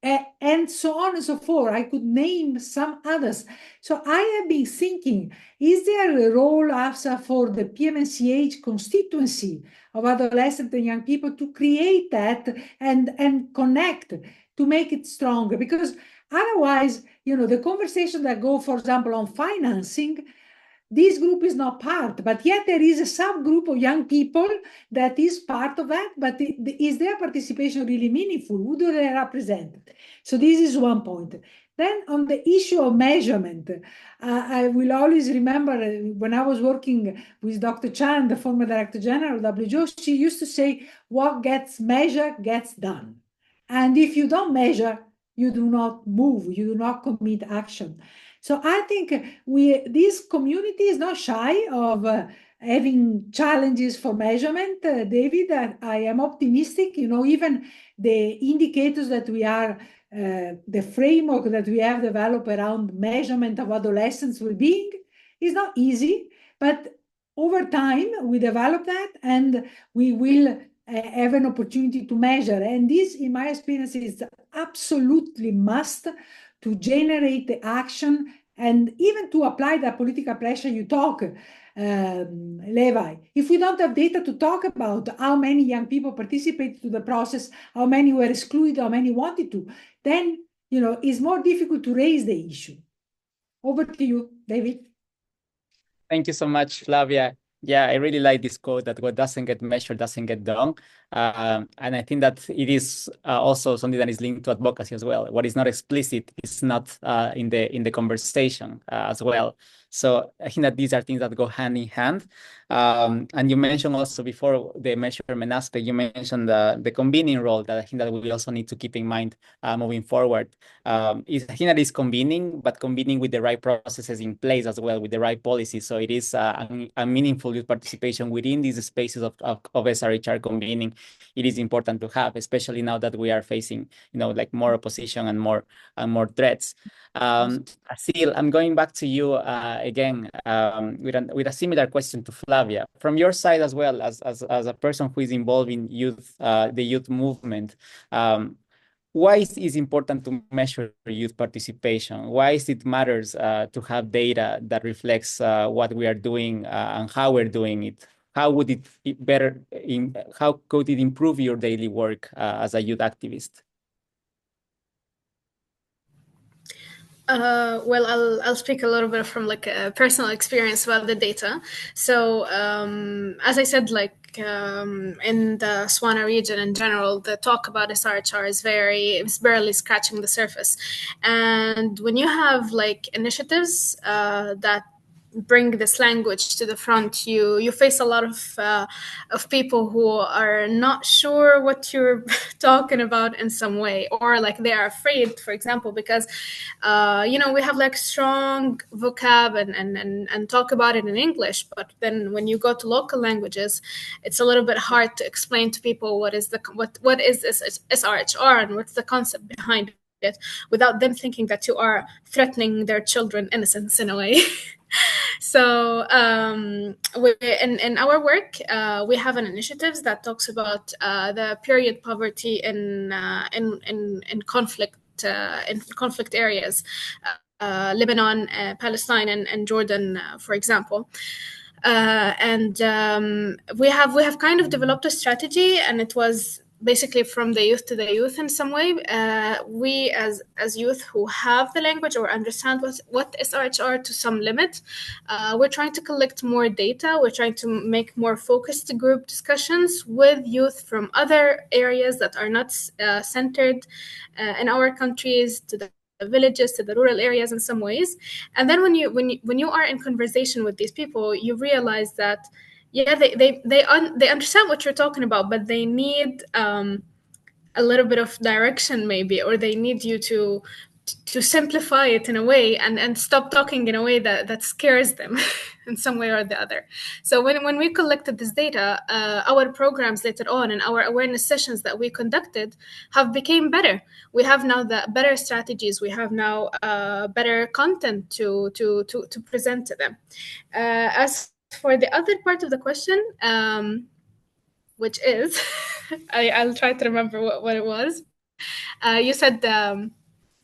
And so on and so forth. I could name some others. So I have been thinking, is there a role also for the PMNCH constituency of adolescent and young people to create that and connect to make it stronger? Because otherwise, the conversation that go, for example, on financing, this group is not part, but yet there is a subgroup of young people that is part of that, but is their participation really meaningful? Who do they represent? So this is one point. Then on the issue of measurement, I will always remember when I was working with Dr. Chan, the former Director General of WHO, she used to say, what gets measured gets done. And if you don't measure, you do not move, you do not commit action. So I think this community is not shy of having challenges for measurement. David, I am optimistic. Even the indicators that we are, the framework that we have developed around measurement of adolescents' well-being is not easy, but over time we develop that and we will have an opportunity to measure. And this, in my experience, is absolutely must to generate the action and even to apply the political pressure you talk, Levi. If we don't have data to talk about how many young people participated to the process, how many were excluded, how many wanted to, then, it's more difficult to raise the issue. Over to you, David. Thank you so much, Flavia. Yeah, I really like this quote that what doesn't get measured doesn't get done. And I think that it is also something that is linked to advocacy as well. What is not explicit is not in the conversation as well. So I think that these are things that go hand in hand. And you mentioned also before the measurement aspect, you mentioned the convening role that I think that we also need to keep in mind moving forward. I think that is convening, but convening with the right processes in place as well, with the right policies. So it is a meaningful youth participation within these spaces of SRHR convening. It is important to have, especially now that we are facing, like more opposition and more threats. Asil, I'm going back to you again with a similar question to Flavia. From your side as well, as a person who is involved in youth, the youth movement, why is it important to measure youth participation? Why is it matters to have data that reflects what we are doing and how we're doing it? How would how could it improve your daily work as a youth activist? Well, I'll speak a little bit from like a personal experience about the data. So as I said, like in the Swana region in general, the talk about SRHR is barely scratching the surface. And when you have like initiatives that bring this language to the front, you face a lot of people who are not sure what you're talking about in some way, or like they are afraid, for example, because we have like strong vocab and talk about it in English, but then when you go to local languages, it's a little bit hard to explain to people what is this SRHR and what's the concept behind it, without them thinking that you are threatening their children's innocence in a way. So in our work, we have an initiative that talks about the period poverty in conflict areas, Lebanon, Palestine, and Jordan, for example. And we have kind of developed a strategy, and it was basically from the youth to the youth in some way. We as youth who have the language or understand what SRHR to some limit, we're trying to collect more data. We're trying to make more focused group discussions with youth from other areas that are not centered in our countries, to the villages, to the rural areas in some ways. And then when you are in conversation with these people, you realize that they understand what you're talking about, but they need a little bit of direction maybe, or they need you to simplify it in a way and stop talking in a way that scares them in some way or the other. So when we collected this data, our programs later on and our awareness sessions that we conducted have become better. We have now the better strategies. We have now better content to present to them. As for the other part of the question, which is, I'll try to remember what it was. You said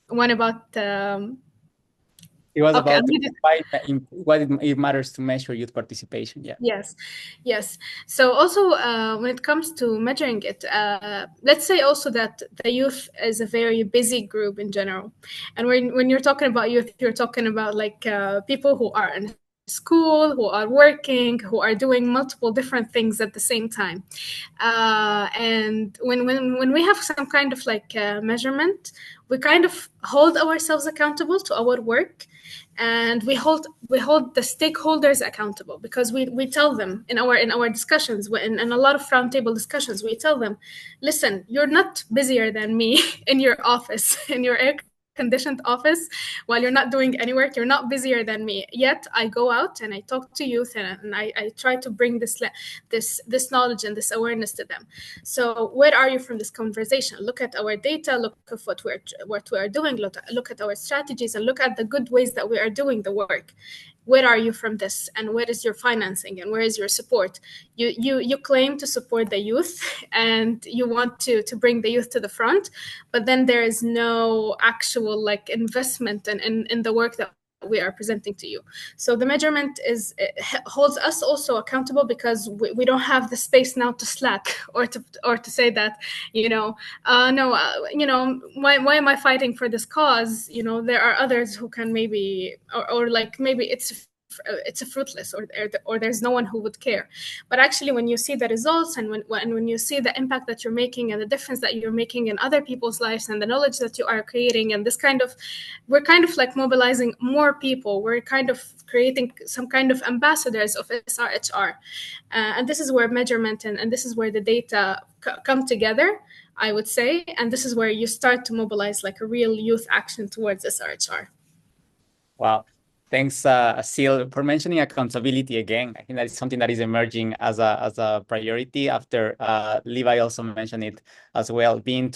one about... it was about why it matters to measure youth participation. Yeah. Yes. So also when it comes to measuring it, let's say also that the youth is a very busy group in general. And when you're talking about youth, you're talking about like people who are in school, who are working, who are doing multiple different things at the same time. And when we have some kind of like measurement, we kind of hold ourselves accountable to our work, and we hold the stakeholders accountable, because we tell them in our discussions, in a lot of roundtable discussions, we tell them, listen, you're not busier than me in your office, in your air-conditioned office, while you're not doing any work. You're not busier than me. Yet I go out and I talk to youth, and I try to bring this knowledge and this awareness to them. So where are you from this conversation? Look at our data, look at what we are doing, look at our strategies, and look at the good ways that we are doing the work. Where are you from this, and where is your financing, and where is your support? You claim to support the youth, and you want to bring the youth to the front, but then there is no actual like investment in the work that we are presenting to you. So the measurement holds us also accountable, because we don't have the space now to slack or to say that why am I fighting for this cause? There are others who can maybe or like maybe it's it's a fruitless, or there's no one who would care. But actually, when you see the results, and when you see the impact that you're making and the difference that you're making in other people's lives, and the knowledge that you are creating, and we're kind of like mobilizing more people. We're kind of creating some kind of ambassadors of SRHR. And this is where measurement and this is where the data come together, I would say. And this is where you start to mobilize like a real youth action towards SRHR. Wow. Thanks, Asil, for mentioning accountability again. I think that is something that is emerging as a priority after Levi also mentioned it as well, being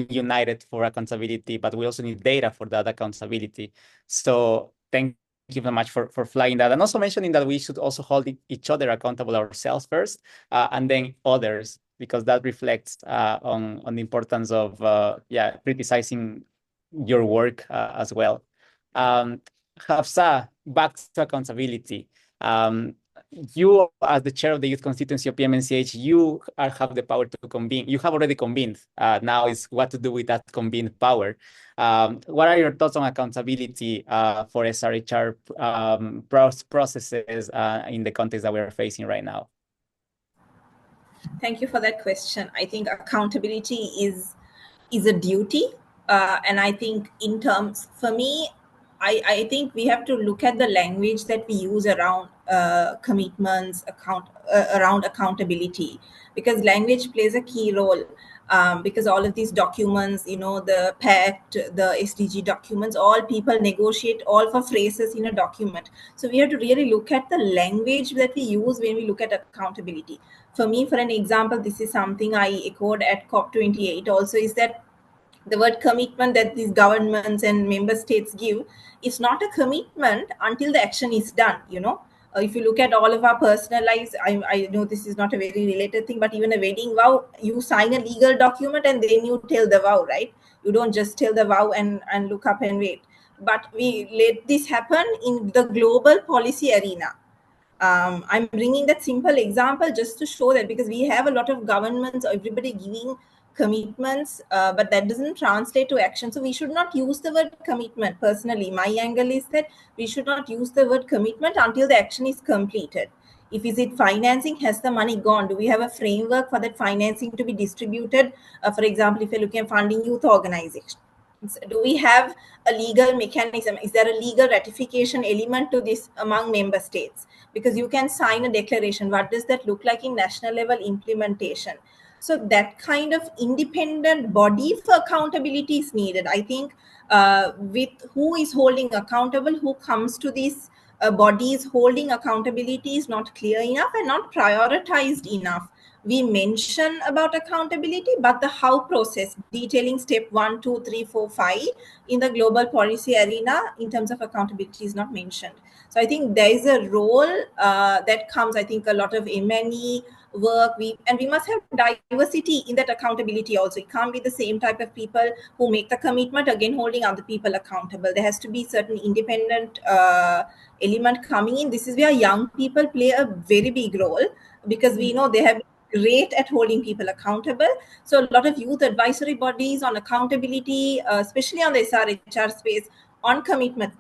united for accountability, but we also need data for that accountability. So thank you very much for flagging that, and also mentioning that we should also hold each other accountable ourselves first, and then others, because that reflects on the importance of criticizing your work as well. Hafsa, back to accountability. You, as the chair of the youth constituency of PMNCH, you have the power to convene. You have already convened. Now is what to do with that convened power. What are your thoughts on accountability for SRHR processes in the context that we're facing right now? Thank you for that question. I think accountability is a duty. And I think in terms, for me, I think we have to look at the language that we use around commitments, around accountability, because language plays a key role. Because all of these documents, the pact, the SDG documents, all people negotiate all for phrases in a document. So we have to really look at the language that we use when we look at accountability. For me, for an example, this is something I echoed at COP28 also, is that the word commitment that these governments and member states give is not a commitment until the action is done. If you look at all of our personal lives, I know this is not a very related thing, but even a wedding vow, you sign a legal document and then you tell the vow, right? You don't just tell the vow and look up and wait. But we let this happen in the global policy arena. I'm bringing that simple example just to show that, because we have a lot of governments, everybody giving commitments, but that doesn't translate to action. So we should not use the word commitment. Personally, my angle is that we should not use the word commitment until the action is completed. Is it financing? Has the money gone? Do we have a framework for that financing to be distributed? For example, if you're looking at funding youth organizations, do we have a legal mechanism? Is there a legal ratification element to this among member states? Because you can sign a declaration. What does that look like in national level implementation? So that kind of independent body for accountability is needed. I think with who is holding accountable, who comes to these bodies holding accountability is not clear enough and not prioritized enough. We mention about accountability, but the how process, detailing step 1, 2, 3, 4, 5 in the global policy arena in terms of accountability is not mentioned. So I think there is a role that comes, I think a lot of M&E work, and we must have diversity in that accountability also. It can't be the same type of people who make the commitment again holding other people accountable. There has to be certain independent element coming in. This is where young people play a very big role, because we know they have great at holding people accountable. So a lot of youth advisory bodies on accountability, especially on the SRHR space, on commitment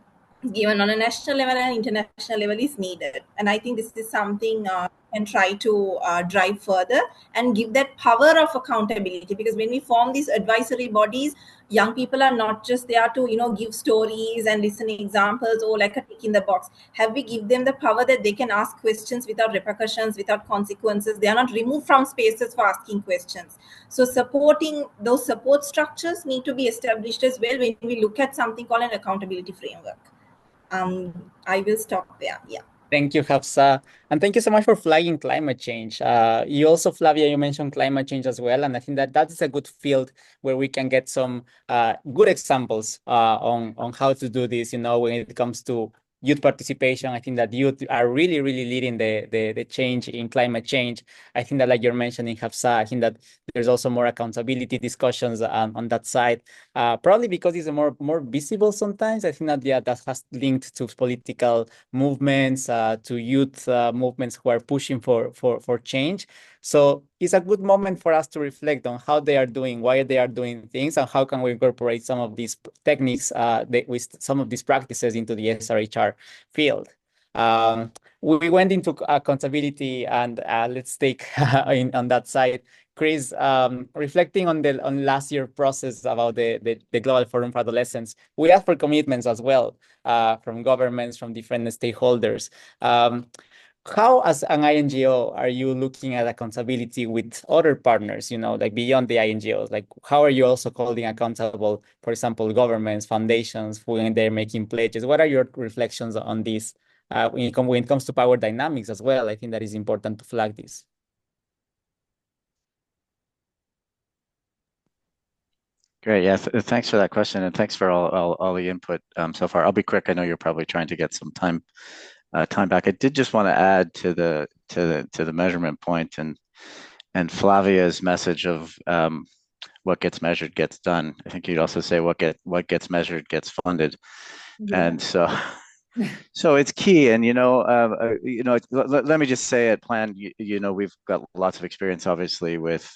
given on a national level and international level is needed. And I think this is something can try to drive further and give that power of accountability, because when we form these advisory bodies, young people are not just there to give stories and listen examples or like a tick in the box. Have we give them the power that they can ask questions without repercussions, without consequences? They are not removed from spaces for asking questions. So supporting those support structures need to be established as well when we look at something called an accountability framework. I will stop there. Yeah. Thank you, Hafsa. And thank you so much for flagging climate change. You also, Flavia, you mentioned climate change as well. And I think that is a good field where we can get some good examples on how to do this, when it comes to youth participation. I think that youth are really, really leading the change in climate change. I think that, like you're mentioning, Hafsa, I think that there's also more accountability discussions on that side, probably because it's more visible sometimes. I think that, that has linked to political movements, to youth movements who are pushing for change. So it's a good moment for us to reflect on how they are doing, why they are doing things, and how can we incorporate some of these techniques with some of these practices into the SRHR field. We went into accountability, and let's take on that side. Chris, reflecting on last year's process about the Global Forum for Adolescents, we asked for commitments as well from governments, from different stakeholders. How, as an INGO, are you looking at accountability with other partners, like beyond the INGOs? Like, how are you also holding accountable, for example, governments, foundations, when they're making pledges? What are your reflections on this when it comes to power dynamics as well? I think that is important to flag this. Great. Yeah. Thanks for that question, and thanks for all the input so far. I'll be quick. I know you're probably trying to get some time back. I did just want to add to the measurement point and Flavia's message of what gets measured gets done. I think you'd also say what gets measured gets funded, and so it's key. And let me just say at Plan, we've got lots of experience, obviously, with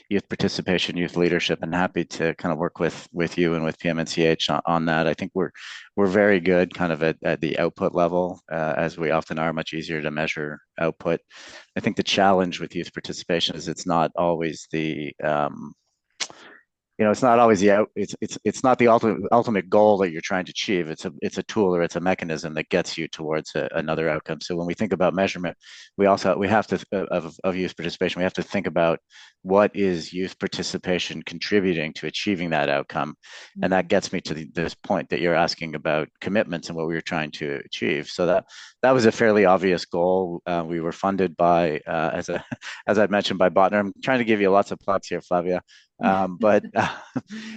youth participation, youth leadership, and happy to kind of work with you and with PMNCH on that. I think we're very good kind of at the output level, as we often are, much easier to measure output. I think the challenge with youth participation is it's not always it's not the ultimate goal that you're trying to achieve. It's a tool, or it's a mechanism that gets you towards another outcome. So when we think about measurement, we have to of youth participation, we have to think about what is youth participation contributing to achieving that outcome, and that gets me to this point that you're asking about commitments and what we were trying to achieve. So that was a fairly obvious goal. We were funded by, as I mentioned, by Botner. I'm trying to give you lots of plugs here, Flavia. But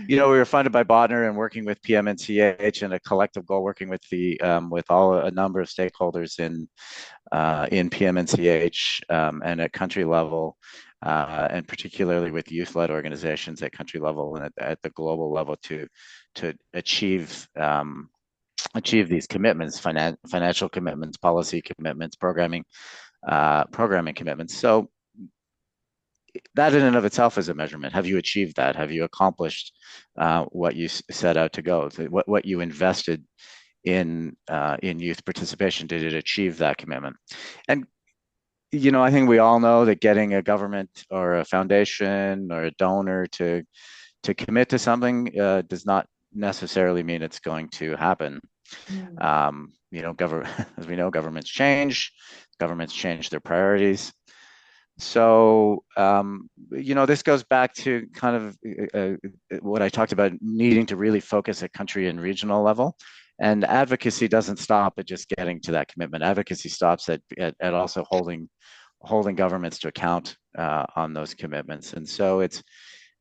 we were funded by Botner and working with PMNCH, and a collective goal working with a number of stakeholders in PMNCH and at country level, and particularly with youth-led organizations at country level and at the global level to achieve these commitments, financial commitments, policy commitments, programming commitments. So that in and of itself is a measurement. Have you achieved that? Have you accomplished what you set out to go? What you invested in youth participation? Did it achieve that commitment? And I think we all know that getting a government or a foundation or a donor to commit to something does not necessarily mean it's going to happen. As we know, governments change their priorities. So, this goes back to kind of what I talked about, needing to really focus at country and regional level. And advocacy doesn't stop at just getting to that commitment. Advocacy stops at also holding governments to account on those commitments. And so it's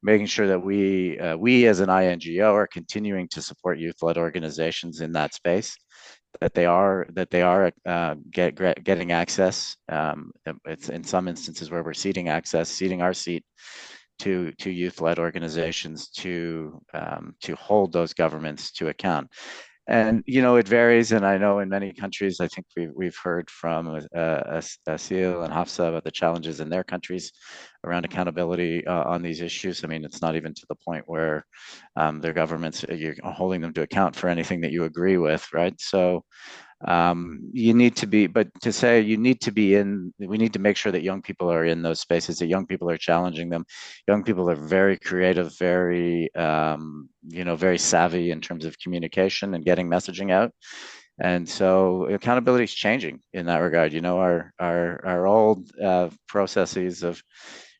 making sure that we as an INGO are continuing to support youth-led organizations in that space, that they are getting access. It's in some instances where we're ceding our seat to youth-led organizations to hold those governments to account. And it varies, and I know in many countries, I think we've heard from Asil and Hafsa about the challenges in their countries around accountability on these issues. I mean, it's not even to the point where their governments, you're holding them to account for anything that you agree with, right? So we need to make sure that young people are in those spaces, that young people are challenging them. Young people are very creative, very very savvy in terms of communication and getting messaging out. And so accountability is changing in that regard. Our old processes of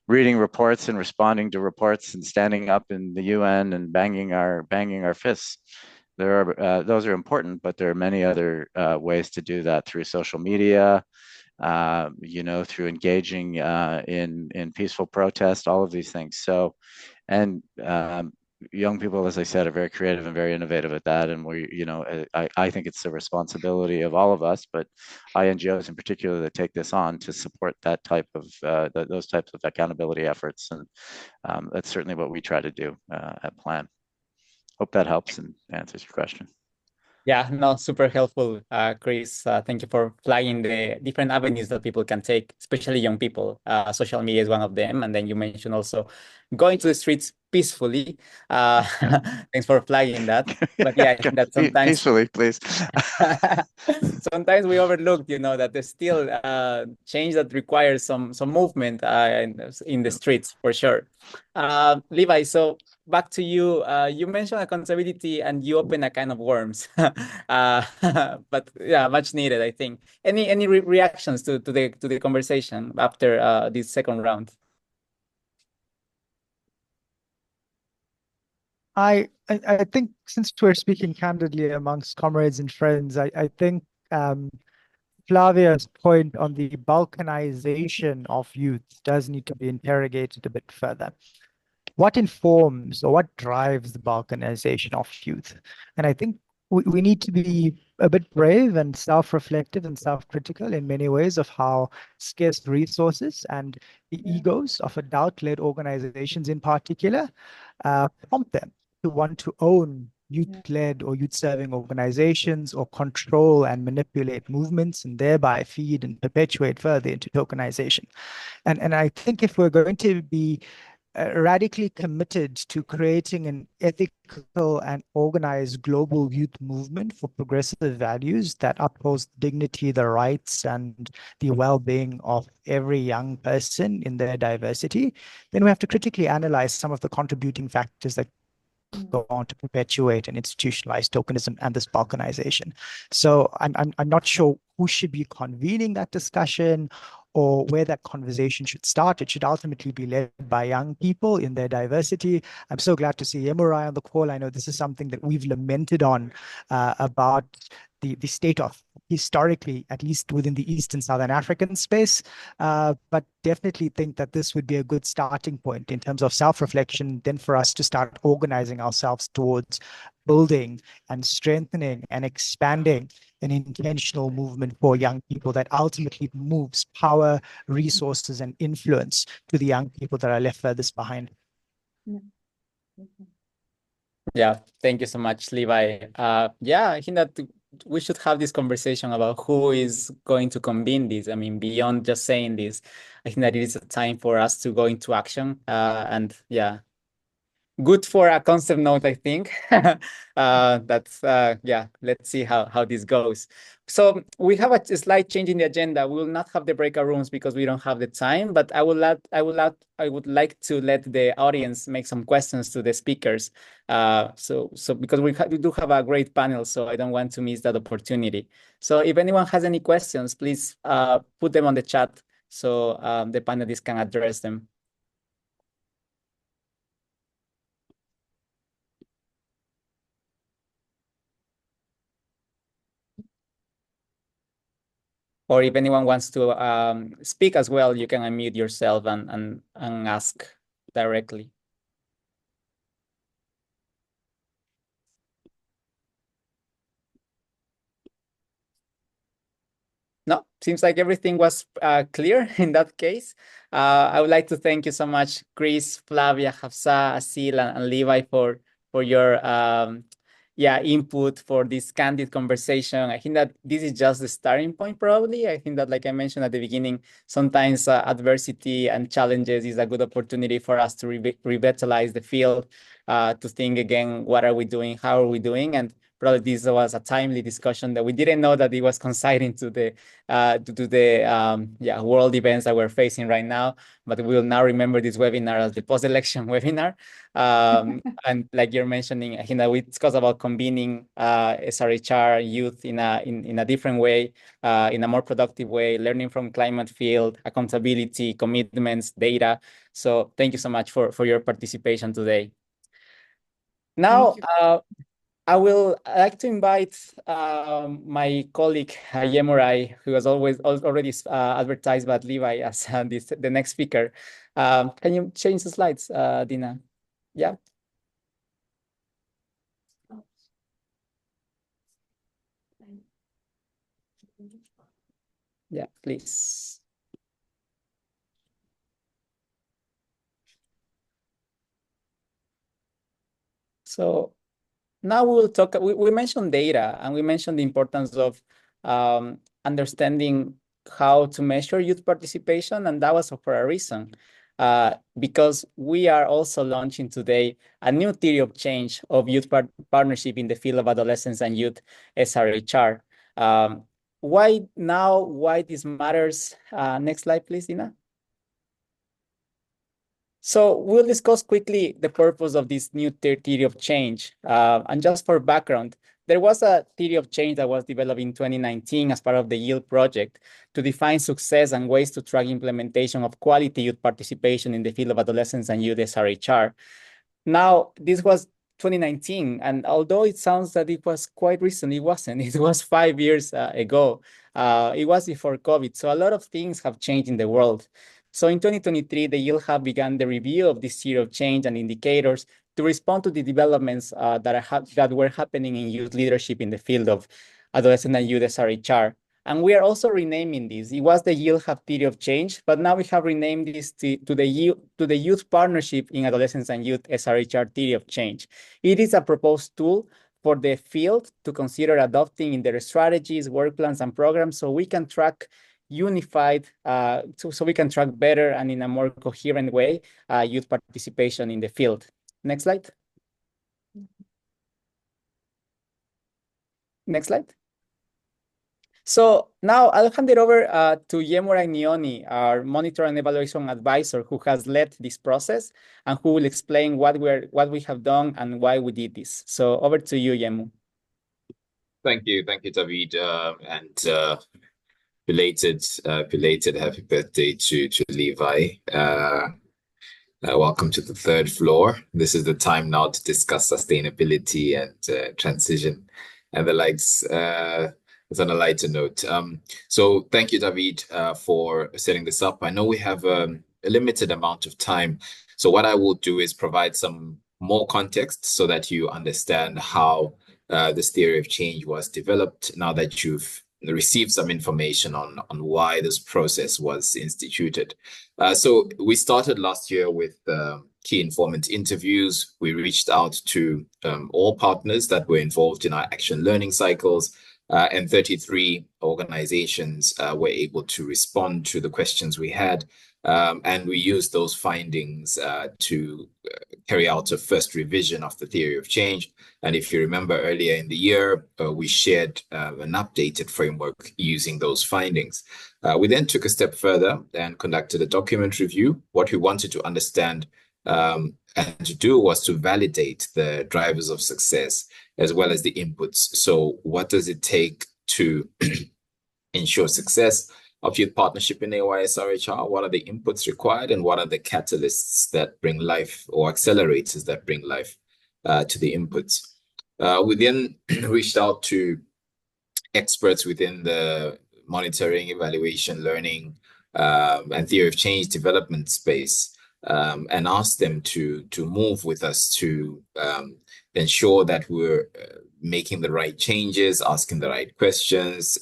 reading reports and responding to reports and standing up in the UN and banging our fists. Those are important, but there are many other ways to do that through social media, through engaging in peaceful protest, all of these things. So, and young people, as I said, are very creative and very innovative at that. And I think it's the responsibility of all of us, but INGOs in particular, that take this on to support that type of those types of accountability efforts. And that's certainly what we try to do at Plan. Hope that helps and answers your question. Yeah, no, super helpful, Chris. Thank you for flagging the different avenues that people can take, especially young people. Social media is one of them. And then you mentioned also going to the streets peacefully. Thanks for flagging that. But yeah, I think that sometimes peacefully, please. sometimes we overlook, that there's still change that requires some movement in the streets for sure. Levi, so back to you. You mentioned accountability and you open a kind of worms. But yeah, much needed, I think. Any reactions to the conversation after this second round? I think since we're speaking candidly amongst comrades and friends, I think Flavia's point on the balkanization of youth does need to be interrogated a bit further. What informs or what drives the balkanization of youth? And I think we need to be a bit brave and self-reflective and self-critical in many ways of how scarce resources and the egos of adult-led organizations in particular prompt them to want to own youth-led or youth-serving organizations or control and manipulate movements and thereby feed and perpetuate further into tokenization. And I think if we're going to be radically committed to creating an ethical and organized global youth movement for progressive values that upholds dignity, the rights, and the well-being of every young person in their diversity, then we have to critically analyze some of the contributing factors that go on to perpetuate and institutionalize tokenism and this balkanization. So I'm not sure who should be convening that discussion or where that conversation should start. It should ultimately be led by young people in their diversity. I'm so glad to see YIELD on the call. I know this is something that we've lamented on about the state of historically, at least within the East and Southern African space, but definitely think that this would be a good starting point in terms of self-reflection, then for us to start organizing ourselves towards building and strengthening and expanding an intentional movement for young people that ultimately moves power, resources, and influence to the young people that are left furthest behind. Yeah, thank you so much, Levi. Yeah, I think that we should have this conversation about who is going to convene this. I mean, beyond just saying this, I think that it is a time for us to go into action. And yeah, good for a concept note, I think. That's yeah, let's see how this goes. So we have a slight change in the agenda. We will not have the breakout rooms because we don't have the time, but I would like to let the audience make some questions to the speakers. So because we do have a great panel, so I don't want to miss that opportunity. So if anyone has any questions, please put them on the chat so the panelists can address them. Or if anyone wants to speak as well, you can unmute yourself and ask directly. No, seems like everything was clear in that case. I would like to thank you so much, Chris, Flavia, Hafsa, Asil, and Levi for your input for this candid conversation. I think that this is just the starting point, probably. I think that, like I mentioned at the beginning, sometimes adversity and challenges is a good opportunity for us to revitalize the field, to think again, what are we doing, how are we doing? And probably this was a timely discussion that we didn't know that it was coinciding to the world events that we're facing right now. But we will now remember this webinar as the post-election webinar. And like you're mentioning, I think that we discussed about convening SRHR youth in a different way, in a more productive way, learning from climate field, accountability, commitments, data. So thank you so much for your participation today. Now, I will like to invite my colleague Yemurai, who was already advertised by Levi as the next speaker. Can you change the slides, Dina? Yeah. Yeah, please. So now we will talk, we mentioned data, and we mentioned the importance of understanding how to measure youth participation, and that was for a reason. Because we are also launching today a new theory of change of youth partnership in the field of adolescence and youth, SRHR. Why now? Why this matters? Next slide, please, Dina. So we'll discuss quickly the purpose of this new theory of change. And just for background, there was a theory of change that was developed in 2019 as part of the YIELD project to define success and ways to track implementation of quality youth participation in the field of adolescence and youth SRHR. Now, this was 2019, and although it sounds that it was quite recent, it wasn't. It was 5 years ago. It was before COVID, so a lot of things have changed in the world. So in 2023, the YIELD Hub began the review of this theory of change and indicators to respond to the developments that were happening in youth leadership in the field of adolescent and youth SRHR. And we are also renaming this. It was the YIELD Hub theory of change, but now we have renamed this to the Youth Partnership in Adolescence and Youth SRHR theory of change. It is a proposed tool for the field to consider adopting in their strategies, work plans, and programs, so we can track unified, so we can track better and in a more coherent way youth participation in the field. Next slide. Next slide. So now I'll hand it over to Yemo Ragnoni, our Monitor and Evaluation Advisor, who has led this process and who will explain what we have done and why we did this. So over to you, Yemo. Thank you, David, and belated happy birthday to Levi. Welcome to the third floor. This is the time now to discuss sustainability and transition and the likes. It's on a lighter note. So thank you, David, for setting this up. I know we have a limited amount of time. So what I will do is provide some more context so that you understand how this theory of change was developed now that you've received some information on why this process was instituted. So we started last year with key informant interviews. We reached out to all partners that were involved in our action learning cycles. And 33 organizations were able to respond to the questions we had. And we used those findings to carry out a first revision of the theory of change. And if you remember earlier in the year, we shared an updated framework using those findings. We then took a step further and conducted a document review. What we wanted to understand and to do was to validate the drivers of success as well as the inputs. So what does it take to ensure success of youth partnership in AYSRHR? What are the inputs required, and what are the catalysts that bring life, or accelerators that bring life to the inputs? We then reached out to experts within the monitoring, evaluation, learning, and theory of change development space, and asked them to move with us to ensure that we're making the right changes, asking the right questions,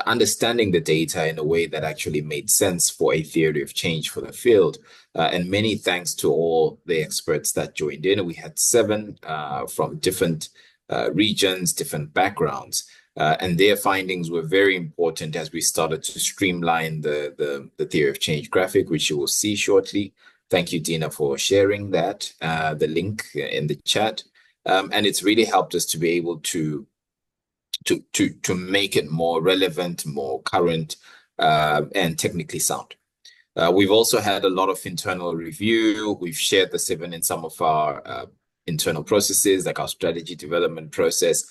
understanding the data in a way that actually made sense for a theory of change for the field. And many thanks to all the experts that joined in. We had 7 from different regions, different backgrounds. And their findings were very important as we started to streamline the theory of change graphic, which you will see shortly. Thank you, Dina, for sharing that, the link in the chat. And it's really helped us to be able to make it more relevant, more current, and technically sound. We've also had a lot of internal review. We've shared the 7 in some of our internal processes, like our strategy development process,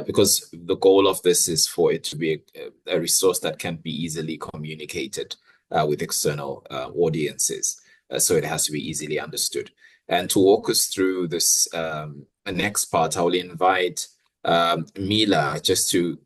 because the goal of this is for it to be a resource that can be easily communicated with external audiences. So it has to be easily understood. And to walk us through this next part, I will invite Mila just to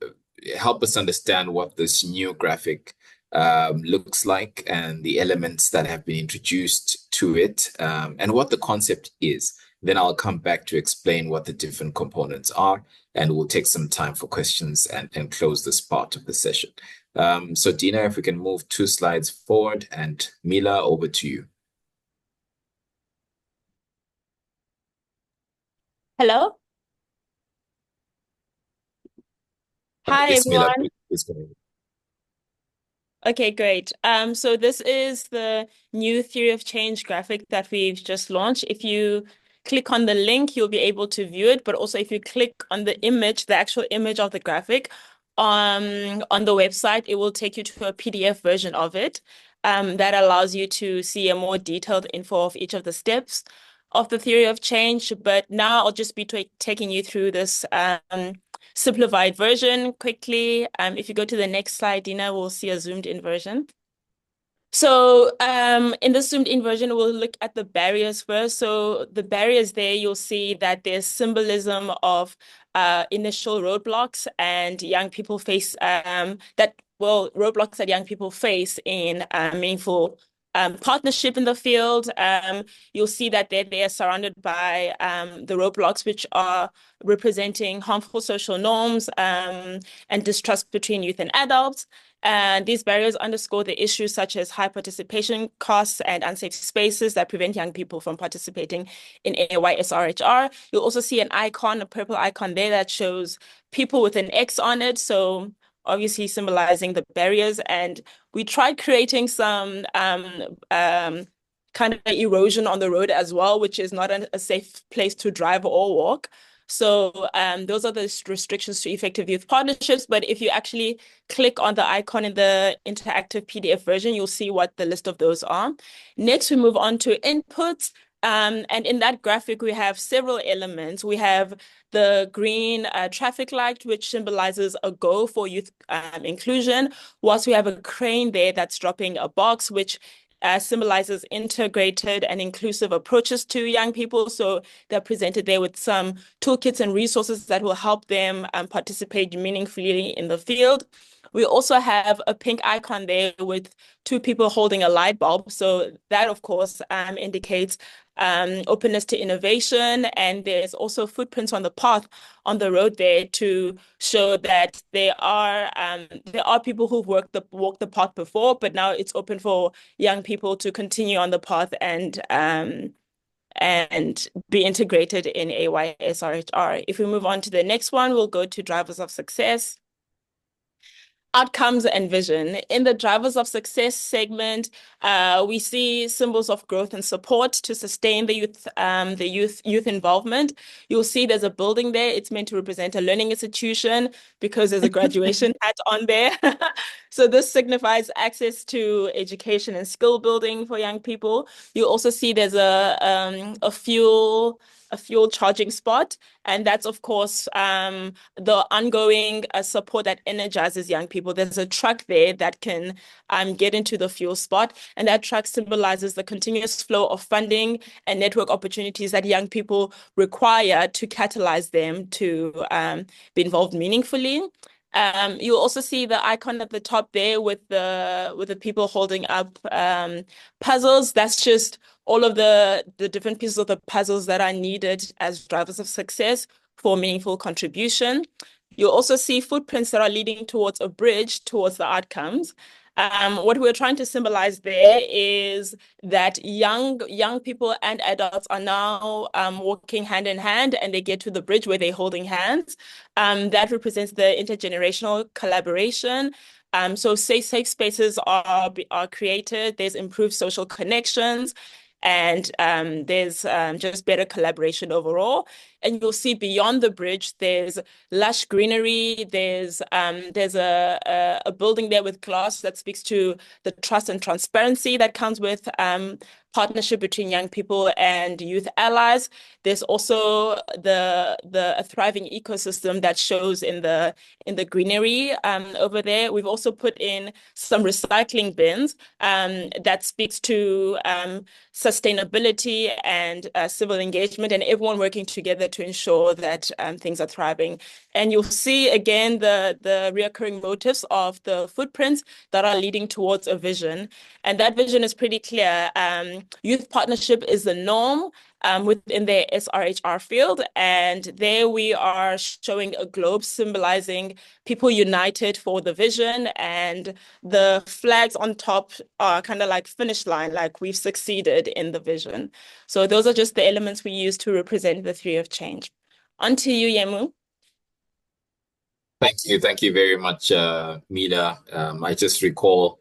help us understand what this new graphic looks like and the elements that have been introduced to it, and what the concept is. Then I'll come back to explain what the different components are, and we'll take some time for questions and close this part of the session. So Dina, if we can move 2 slides forward, and Mila, over to you. Hello? Hi, Bismillah, everyone. please go ahead. Okay, great. So this is the new theory of change graphic that we've just launched. If you click on the link, you'll be able to view it. But also if you click on the image, the actual image of the graphic on the website, it will take you to a PDF version of it that allows you to see a more detailed info of each of the steps of the theory of change. But now I'll just be taking you through this simplified version quickly. If you go to the next slide, Dina, we'll see a zoomed in version. So in the zoomed in version, we'll look at the barriers first. So the barriers there, you'll see that there's symbolism of initial roadblocks and young people face roadblocks that young people face in meaningful partnership in the field. You'll see that they are surrounded by the roadblocks, which are representing harmful social norms and distrust between youth and adults. And these barriers underscore the issues such as high participation costs and unsafe spaces that prevent young people from participating in AYSRHR. You'll also see an icon, a purple icon there that shows people with an X on it. So obviously symbolizing the barriers. And we tried creating some kind of erosion on the road as well, which is not a safe place to drive or walk. So those are the restrictions to effective youth partnerships. But if you actually click on the icon in the interactive PDF version, you'll see what the list of those are. Next, we move on to inputs. And in that graphic, we have several elements. We have the green traffic light, which symbolizes a go for youth inclusion, whilst we have a crane there that's dropping a box, which symbolizes integrated and inclusive approaches to young people. So they're presented there with some toolkits and resources that will help them participate meaningfully in the field. We also have a pink icon there with two people holding a light bulb. So that, of course, indicates openness to innovation. And there's also footprints on the path on the road there to show that there are people who've walked the path before, but now it's open for young people to continue on the path and be integrated in AYSRHR. If we move on to the next one, we'll go to drivers of success. Outcomes and vision. In the drivers of success segment, we see symbols of growth and support to sustain the youth involvement. You'll see there's a building there. It's meant to represent a learning institution because there's a graduation hat on there. So this signifies access to education and skill building for young people. You also see there's a fuel charging spot. And that's, of course, the ongoing support that energizes young people. There's a truck there that can get into the fuel spot. And that truck symbolizes the continuous flow of funding and network opportunities that young people require to catalyze them to be involved meaningfully. You'll also see the icon at the top there with the people holding up puzzles. That's just all of the different pieces of the puzzles that are needed as drivers of success for meaningful contribution. You'll also see footprints that are leading towards a bridge towards the outcomes. What we're trying to symbolize there is that young people and adults are now walking hand in hand, and they get to the bridge where they're holding hands. That represents the intergenerational collaboration. So safe spaces are created. There's improved social connections, and there's just better collaboration overall. And you'll see beyond the bridge, there's lush greenery. There's a building there with glass that speaks to the trust and transparency that comes with partnership between young people and youth allies. There's also a thriving ecosystem that shows in the greenery over there. We've also put in some recycling bins that speaks to sustainability and civil engagement, and everyone working together to ensure that things are thriving. And you'll see again the reoccurring motifs of the footprints that are leading towards a vision. And that vision is pretty clear. Youth partnership is the norm within the SRHR field. And there we are showing a globe symbolizing people united for the vision. And the flags on top are kind of like finish line, like we've succeeded in the vision. So those are just the elements we use to represent the theory of change. On to you, Yemu. Thank you very much, Mila. I just recall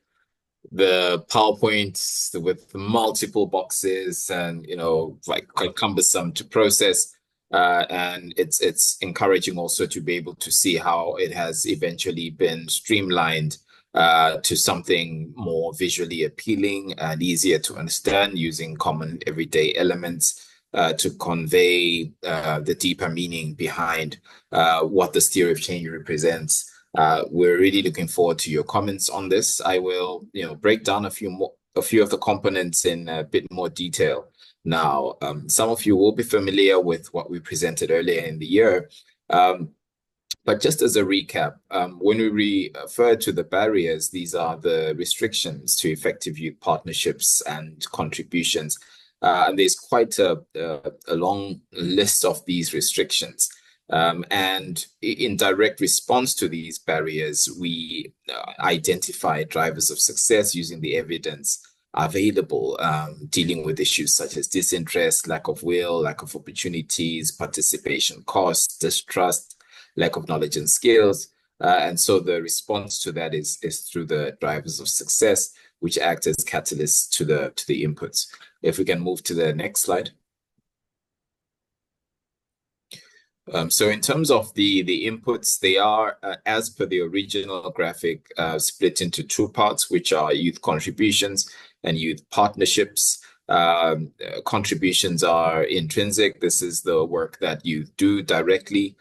the PowerPoints with multiple boxes and, you know, like quite cumbersome to process. And it's encouraging also to be able to see how it has eventually been streamlined to something more visually appealing and easier to understand using common everyday elements to convey the deeper meaning behind what this theory of change represents. We're really looking forward to your comments on this. I will, you know, break down a few of the components in a bit more detail now. Some of you will be familiar with what we presented earlier in the year. But just as a recap, when we refer to the barriers, these are the restrictions to effective youth partnerships and contributions. And there's quite a long list of these restrictions. And in direct response to these barriers, we identify drivers of success using the evidence available, dealing with issues such as disinterest, lack of will, lack of opportunities, participation costs, distrust, lack of knowledge and skills. And so the response to that is through the drivers of success, which act as catalysts to the inputs. If we can move to the next slide. So in terms of the inputs, they are, as per the original graphic, split into two parts, which are youth contributions and youth partnerships. Contributions are intrinsic. This is the work that youth do directly.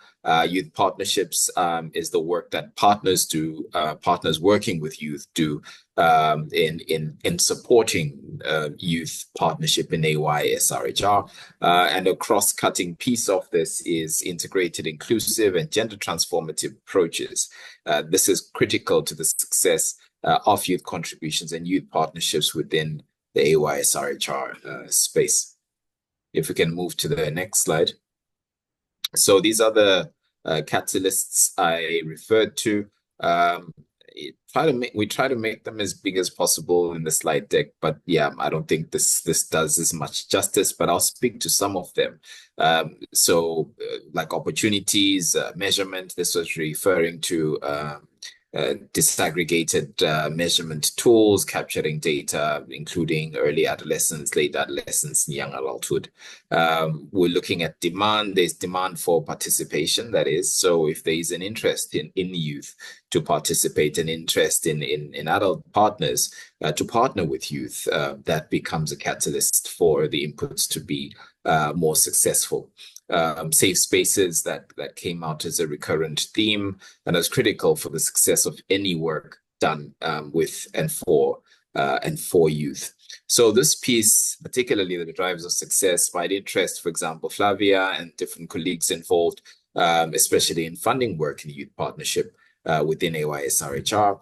Youth partnerships is the work that partners do, partners working with youth do in supporting youth partnership in AYSRHR. And a cross-cutting piece of this is integrated, inclusive, and gender transformative approaches. This is critical to the success of youth contributions and youth partnerships within the AYSRHR space. If we can move to the next slide. So these are the catalysts I referred to. We try to make them as big as possible in the slide deck, but yeah, I don't think this does as much justice, but I'll speak to some of them. Like opportunities, measurement, this was referring to disaggregated measurement tools, capturing data, including early adolescence, late adolescence, and young adulthood. We're looking at demand. There's demand for participation, that is. So if there is an interest in youth to participate, an interest in adult partners to partner with youth, that becomes a catalyst for the inputs to be more successful. Safe spaces that came out as a recurrent theme and as critical for the success of any work done with and for youth. So this piece, particularly the drivers of success, might interest, for example, Flavia and different colleagues involved, especially in funding work in youth partnership within AYSRHR,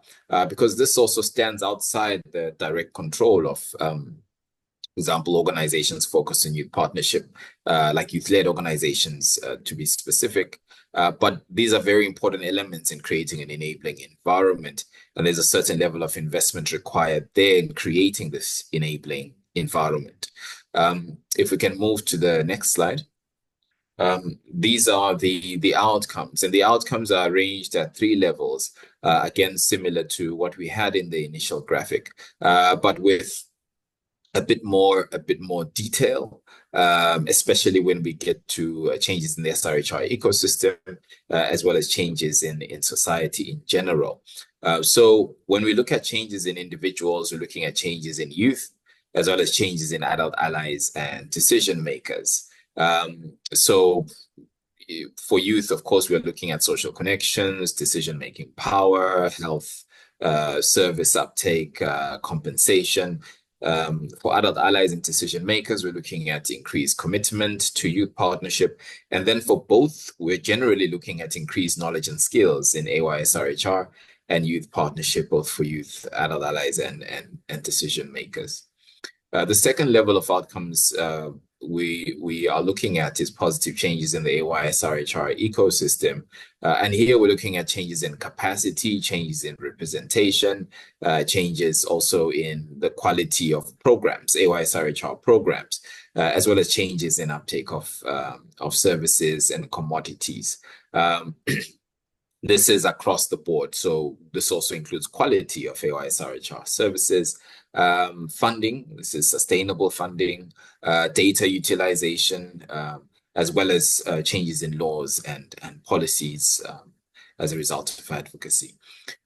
because this also stands outside the direct control of example, organizations focused on youth partnership, like youth-led organizations, to be specific. But these are very important elements in creating an enabling environment. And there's a certain level of investment required there in creating this enabling environment. If we can move to the next slide. These are the outcomes, and the outcomes are arranged at 3 levels, again, similar to what we had in the initial graphic, but with a bit more detail, especially when we get to changes in the SRHR ecosystem, as well as changes in society in general. So when we look at changes in individuals, we're looking at changes in youth, as well as changes in adult allies and decision makers. So for youth, of course, we're looking at social connections, decision-making power, health, service uptake, compensation. For adult allies and decision makers, we're looking at increased commitment to youth partnership. And then for both, we're generally looking at increased knowledge and skills in AYSRHR and youth partnership, both for youth, adult allies, and decision makers. The second level of outcomes we are looking at is positive changes in the AYSRHR ecosystem. And here we're looking at changes in capacity, changes in representation, changes also in the quality of programs, AYSRHR programs, as well as changes in uptake of services and commodities. This is across the board. So this also includes quality of AYSRHR services, funding. This is sustainable funding, data utilization, as well as changes in laws and policies as a result of advocacy.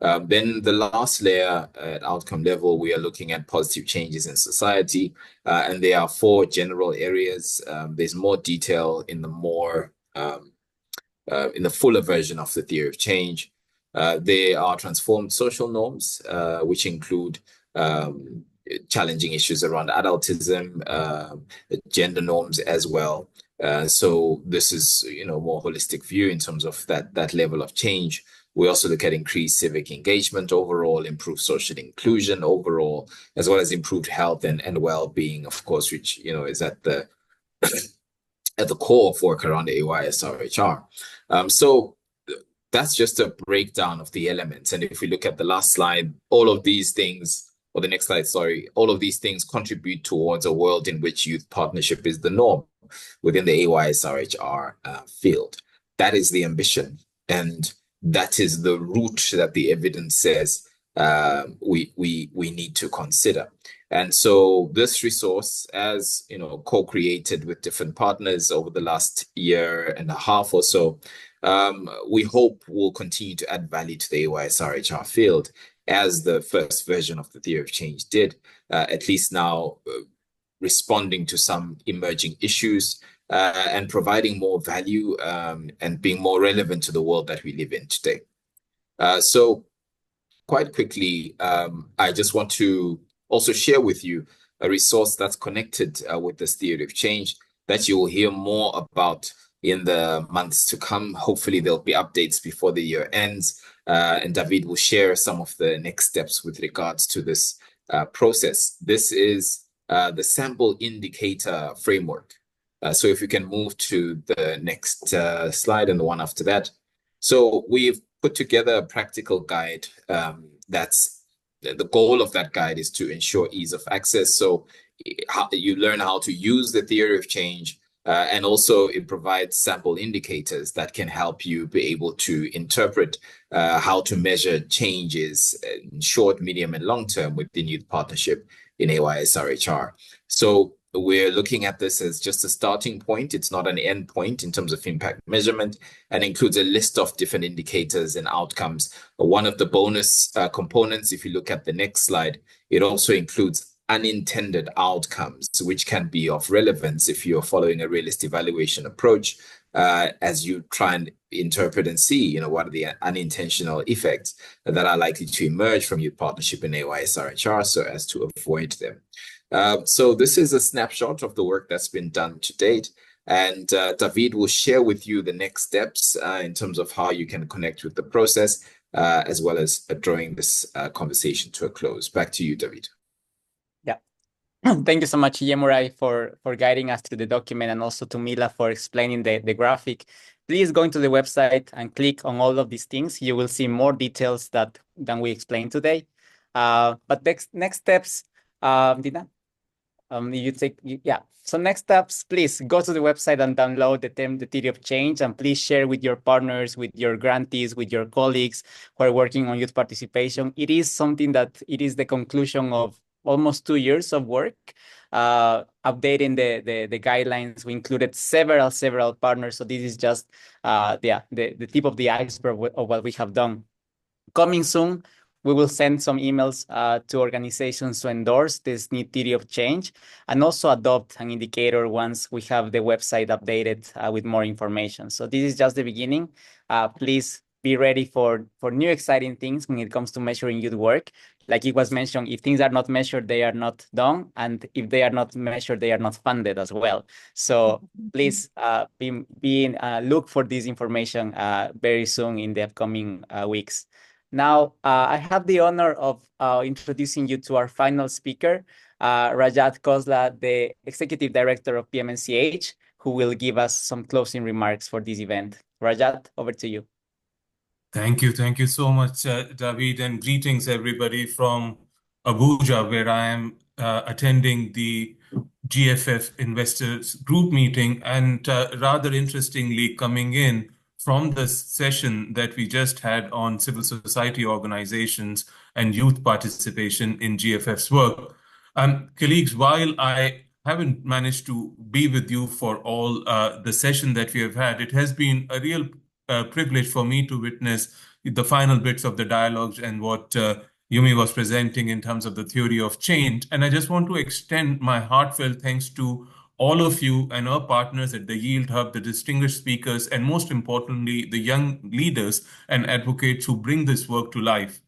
Then the last layer at outcome level, we are looking at positive changes in society, and there are 4 general areas. There's more detail in the fuller version of the theory of change. There are transformed social norms, which include challenging issues around adultism, gender norms as well. So this is, more holistic view in terms of that level of change. We also look at increased civic engagement overall, improved social inclusion overall, as well as improved health and well-being, of course, which is at the core of work around AYSRHR. So that's just a breakdown of the elements. And if we look at the last slide, all of these things, or the next slide, sorry, all of these things contribute towards a world in which youth partnership is the norm within the AYSRHR field. That is the ambition, and that is the route that the evidence says we need to consider. And so this resource, as co-created with different partners over the last year and a half or so, we hope will continue to add value to the AYSRHR field, as the first version of the theory of change did, at least now responding to some emerging issues and providing more value and being more relevant to the world that we live in today. So quite quickly, I just want to also share with you a resource that's connected with this theory of change that you will hear more about in the months to come. Hopefully there'll be updates before the year ends, and David will share some of the next steps with regards to this process. This is the sample indicator framework. So if you can move to the next slide and the one after that. So we've put together a practical guide. That's the goal of that guide is to ensure ease of access. So you learn how to use the theory of change, and also it provides sample indicators that can help you be able to interpret how to measure changes in short, medium, and long term within youth partnership in AYSRHR. So we're looking at this as just a starting point. It's not an end point in terms of impact measurement, and includes a list of different indicators and outcomes. One of the bonus components, if you look at the next slide, it also includes unintended outcomes, which can be of relevance if you're following a realist evaluation approach, as you try and interpret and see, what are the unintentional effects that are likely to emerge from youth partnership in AYSRHR, so as to avoid them. So this is a snapshot of the work that's been done to date, and David will share with you the next steps in terms of how you can connect with the process, as well as drawing this conversation to a close. Back to you, David. Yeah. Thank you so much, Yemurai, for guiding us through the document, and also to Mila for explaining the graphic. Please go into the website and click on all of these things. You will see more details than we explained today. But next steps, Dina? So next steps, please go to the website and download the theory of change, and please share with your partners, with your grantees, with your colleagues who are working on youth participation. It is something that it is the conclusion of almost 2 years of work, updating the guidelines. We included several partners. So this is just the tip of the iceberg of what we have done. Coming soon, we will send some emails to organizations to endorse this new theory of change, and also adopt an indicator once we have the website updated with more information. So this is just the beginning. Please be ready for new exciting things when it comes to measuring youth work. Like it was mentioned, if things are not measured, they are not done. And if they are not measured, they are not funded as well. So please look for this information very soon in the upcoming weeks. Now, I have the honor of introducing you to our final speaker, Rajat Khosla, the Executive Director of PMNCH, who will give us some closing remarks for this event. Rajat, over to you. Thank you so much, David, and greetings everybody from Abuja, where I am attending the GFF Investors Group meeting, and rather interestingly coming in from the session that we just had on civil society organizations and youth participation in GFF's work. Colleagues, while I haven't managed to be with you for all the session that we have had, it has been a real privilege for me to witness the final bits of the dialogues and what Yumi was presenting in terms of the theory of change. And I just want to extend my heartfelt thanks to all of you and our partners at the YIELD Hub, the distinguished speakers, and most importantly, the young leaders and advocates who bring this work to life.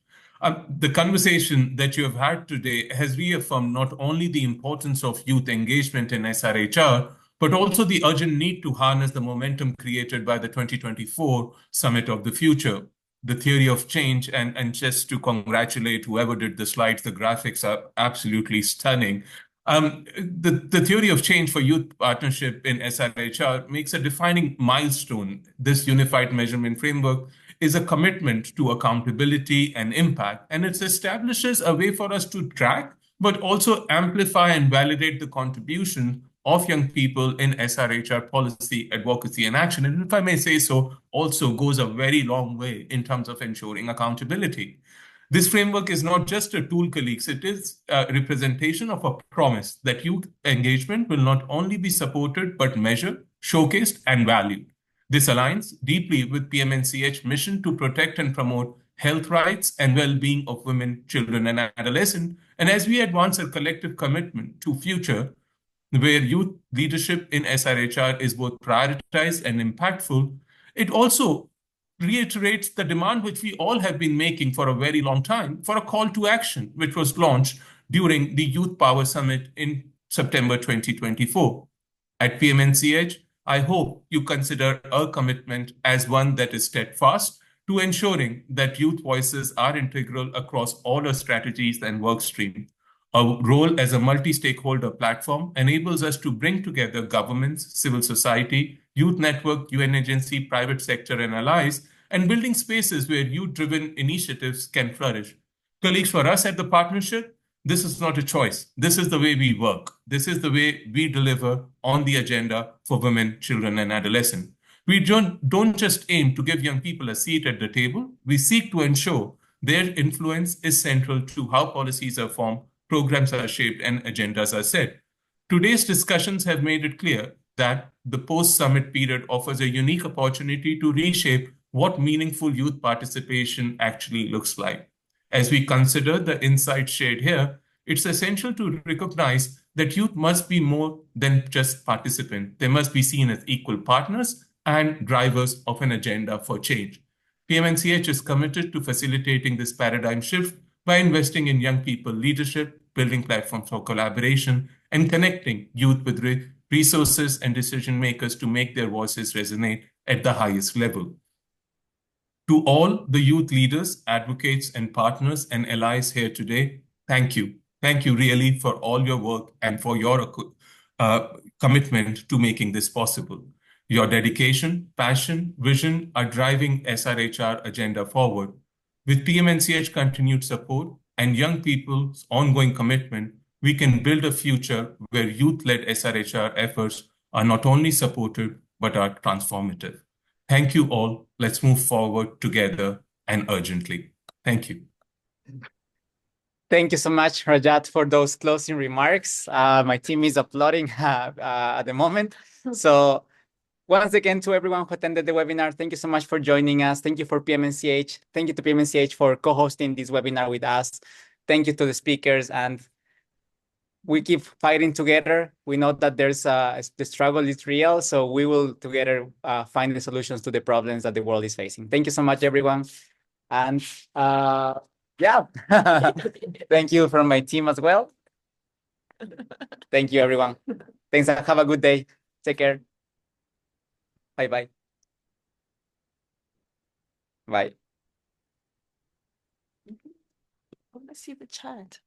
The conversation that you have had today has reaffirmed not only the importance of youth engagement in SRHR, but also the urgent need to harness the momentum created by the 2024 Summit of the Future. The theory of change, and just to congratulate whoever did the slides, the graphics are absolutely stunning. The theory of change for youth partnership in SRHR makes a defining milestone. This unified measurement framework is a commitment to accountability and impact, and it establishes a way for us to track, but also amplify and validate the contribution of young people in SRHR policy, advocacy, and action. And if I may say so, also goes a very long way in terms of ensuring accountability. This framework is not just a tool, colleagues, it is a representation of a promise that youth engagement will not only be supported, but measured, showcased, and valued. This aligns deeply with PMNCH mission to protect and promote health rights and well-being of women, children, and adolescents. And as we advance our collective commitment to future, where youth leadership in SRHR is both prioritized and impactful, it also reiterates the demand which we all have been making for a very long time for a call to action, which was launched during the Youth Power Summit in September 2024. At PMNCH, I hope you consider our commitment as one that is steadfast to ensuring that youth voices are integral across all our strategies and work streams. Our role as a multi-stakeholder platform enables us to bring together governments, civil society, youth network, UN agency, private sector, and allies, and building spaces where youth-driven initiatives can flourish. Colleagues, for us at the partnership, this is not a choice. This is the way we work. This is the way we deliver on the agenda for women, children, and adolescents. We don't just aim to give young people a seat at the table. We seek to ensure their influence is central to how policies are formed, programs are shaped, and agendas are set. Today's discussions have made it clear that the post-summit period offers a unique opportunity to reshape what meaningful youth participation actually looks like. As we consider the insights shared here, it's essential to recognize that youth must be more than just participants. They must be seen as equal partners and drivers of an agenda for change. PMNCH is committed to facilitating this paradigm shift by investing in young people leadership, building platforms for collaboration, and connecting youth with resources and decision makers to make their voices resonate at the highest level. To all the youth leaders, advocates, and partners and allies here today, thank you. Thank you really for all your work and for your commitment to making this possible. Your dedication, passion, vision are driving SRHR agenda forward. With PMNCH continued support and young people's ongoing commitment, we can build a future where youth-led SRHR efforts are not only supported, but are transformative. Thank you all. Let's move forward together and urgently. Thank you. Thank you so much, Rajat, for those closing remarks. My team is applauding at the moment. So once again, to everyone who attended the webinar, thank you so much for joining us. Thank you for PMNCH. Thank you to PMNCH for co-hosting this webinar with us. Thank you to the speakers, and we keep fighting together. We know that there's the struggle is real, so we will together find the solutions to the problems that the world is facing. Thank you so much, everyone. And yeah, thank you from my team as well. Thank you, everyone. Thanks, and have a good day. Take care. Bye-bye. Bye. I want to see the chat.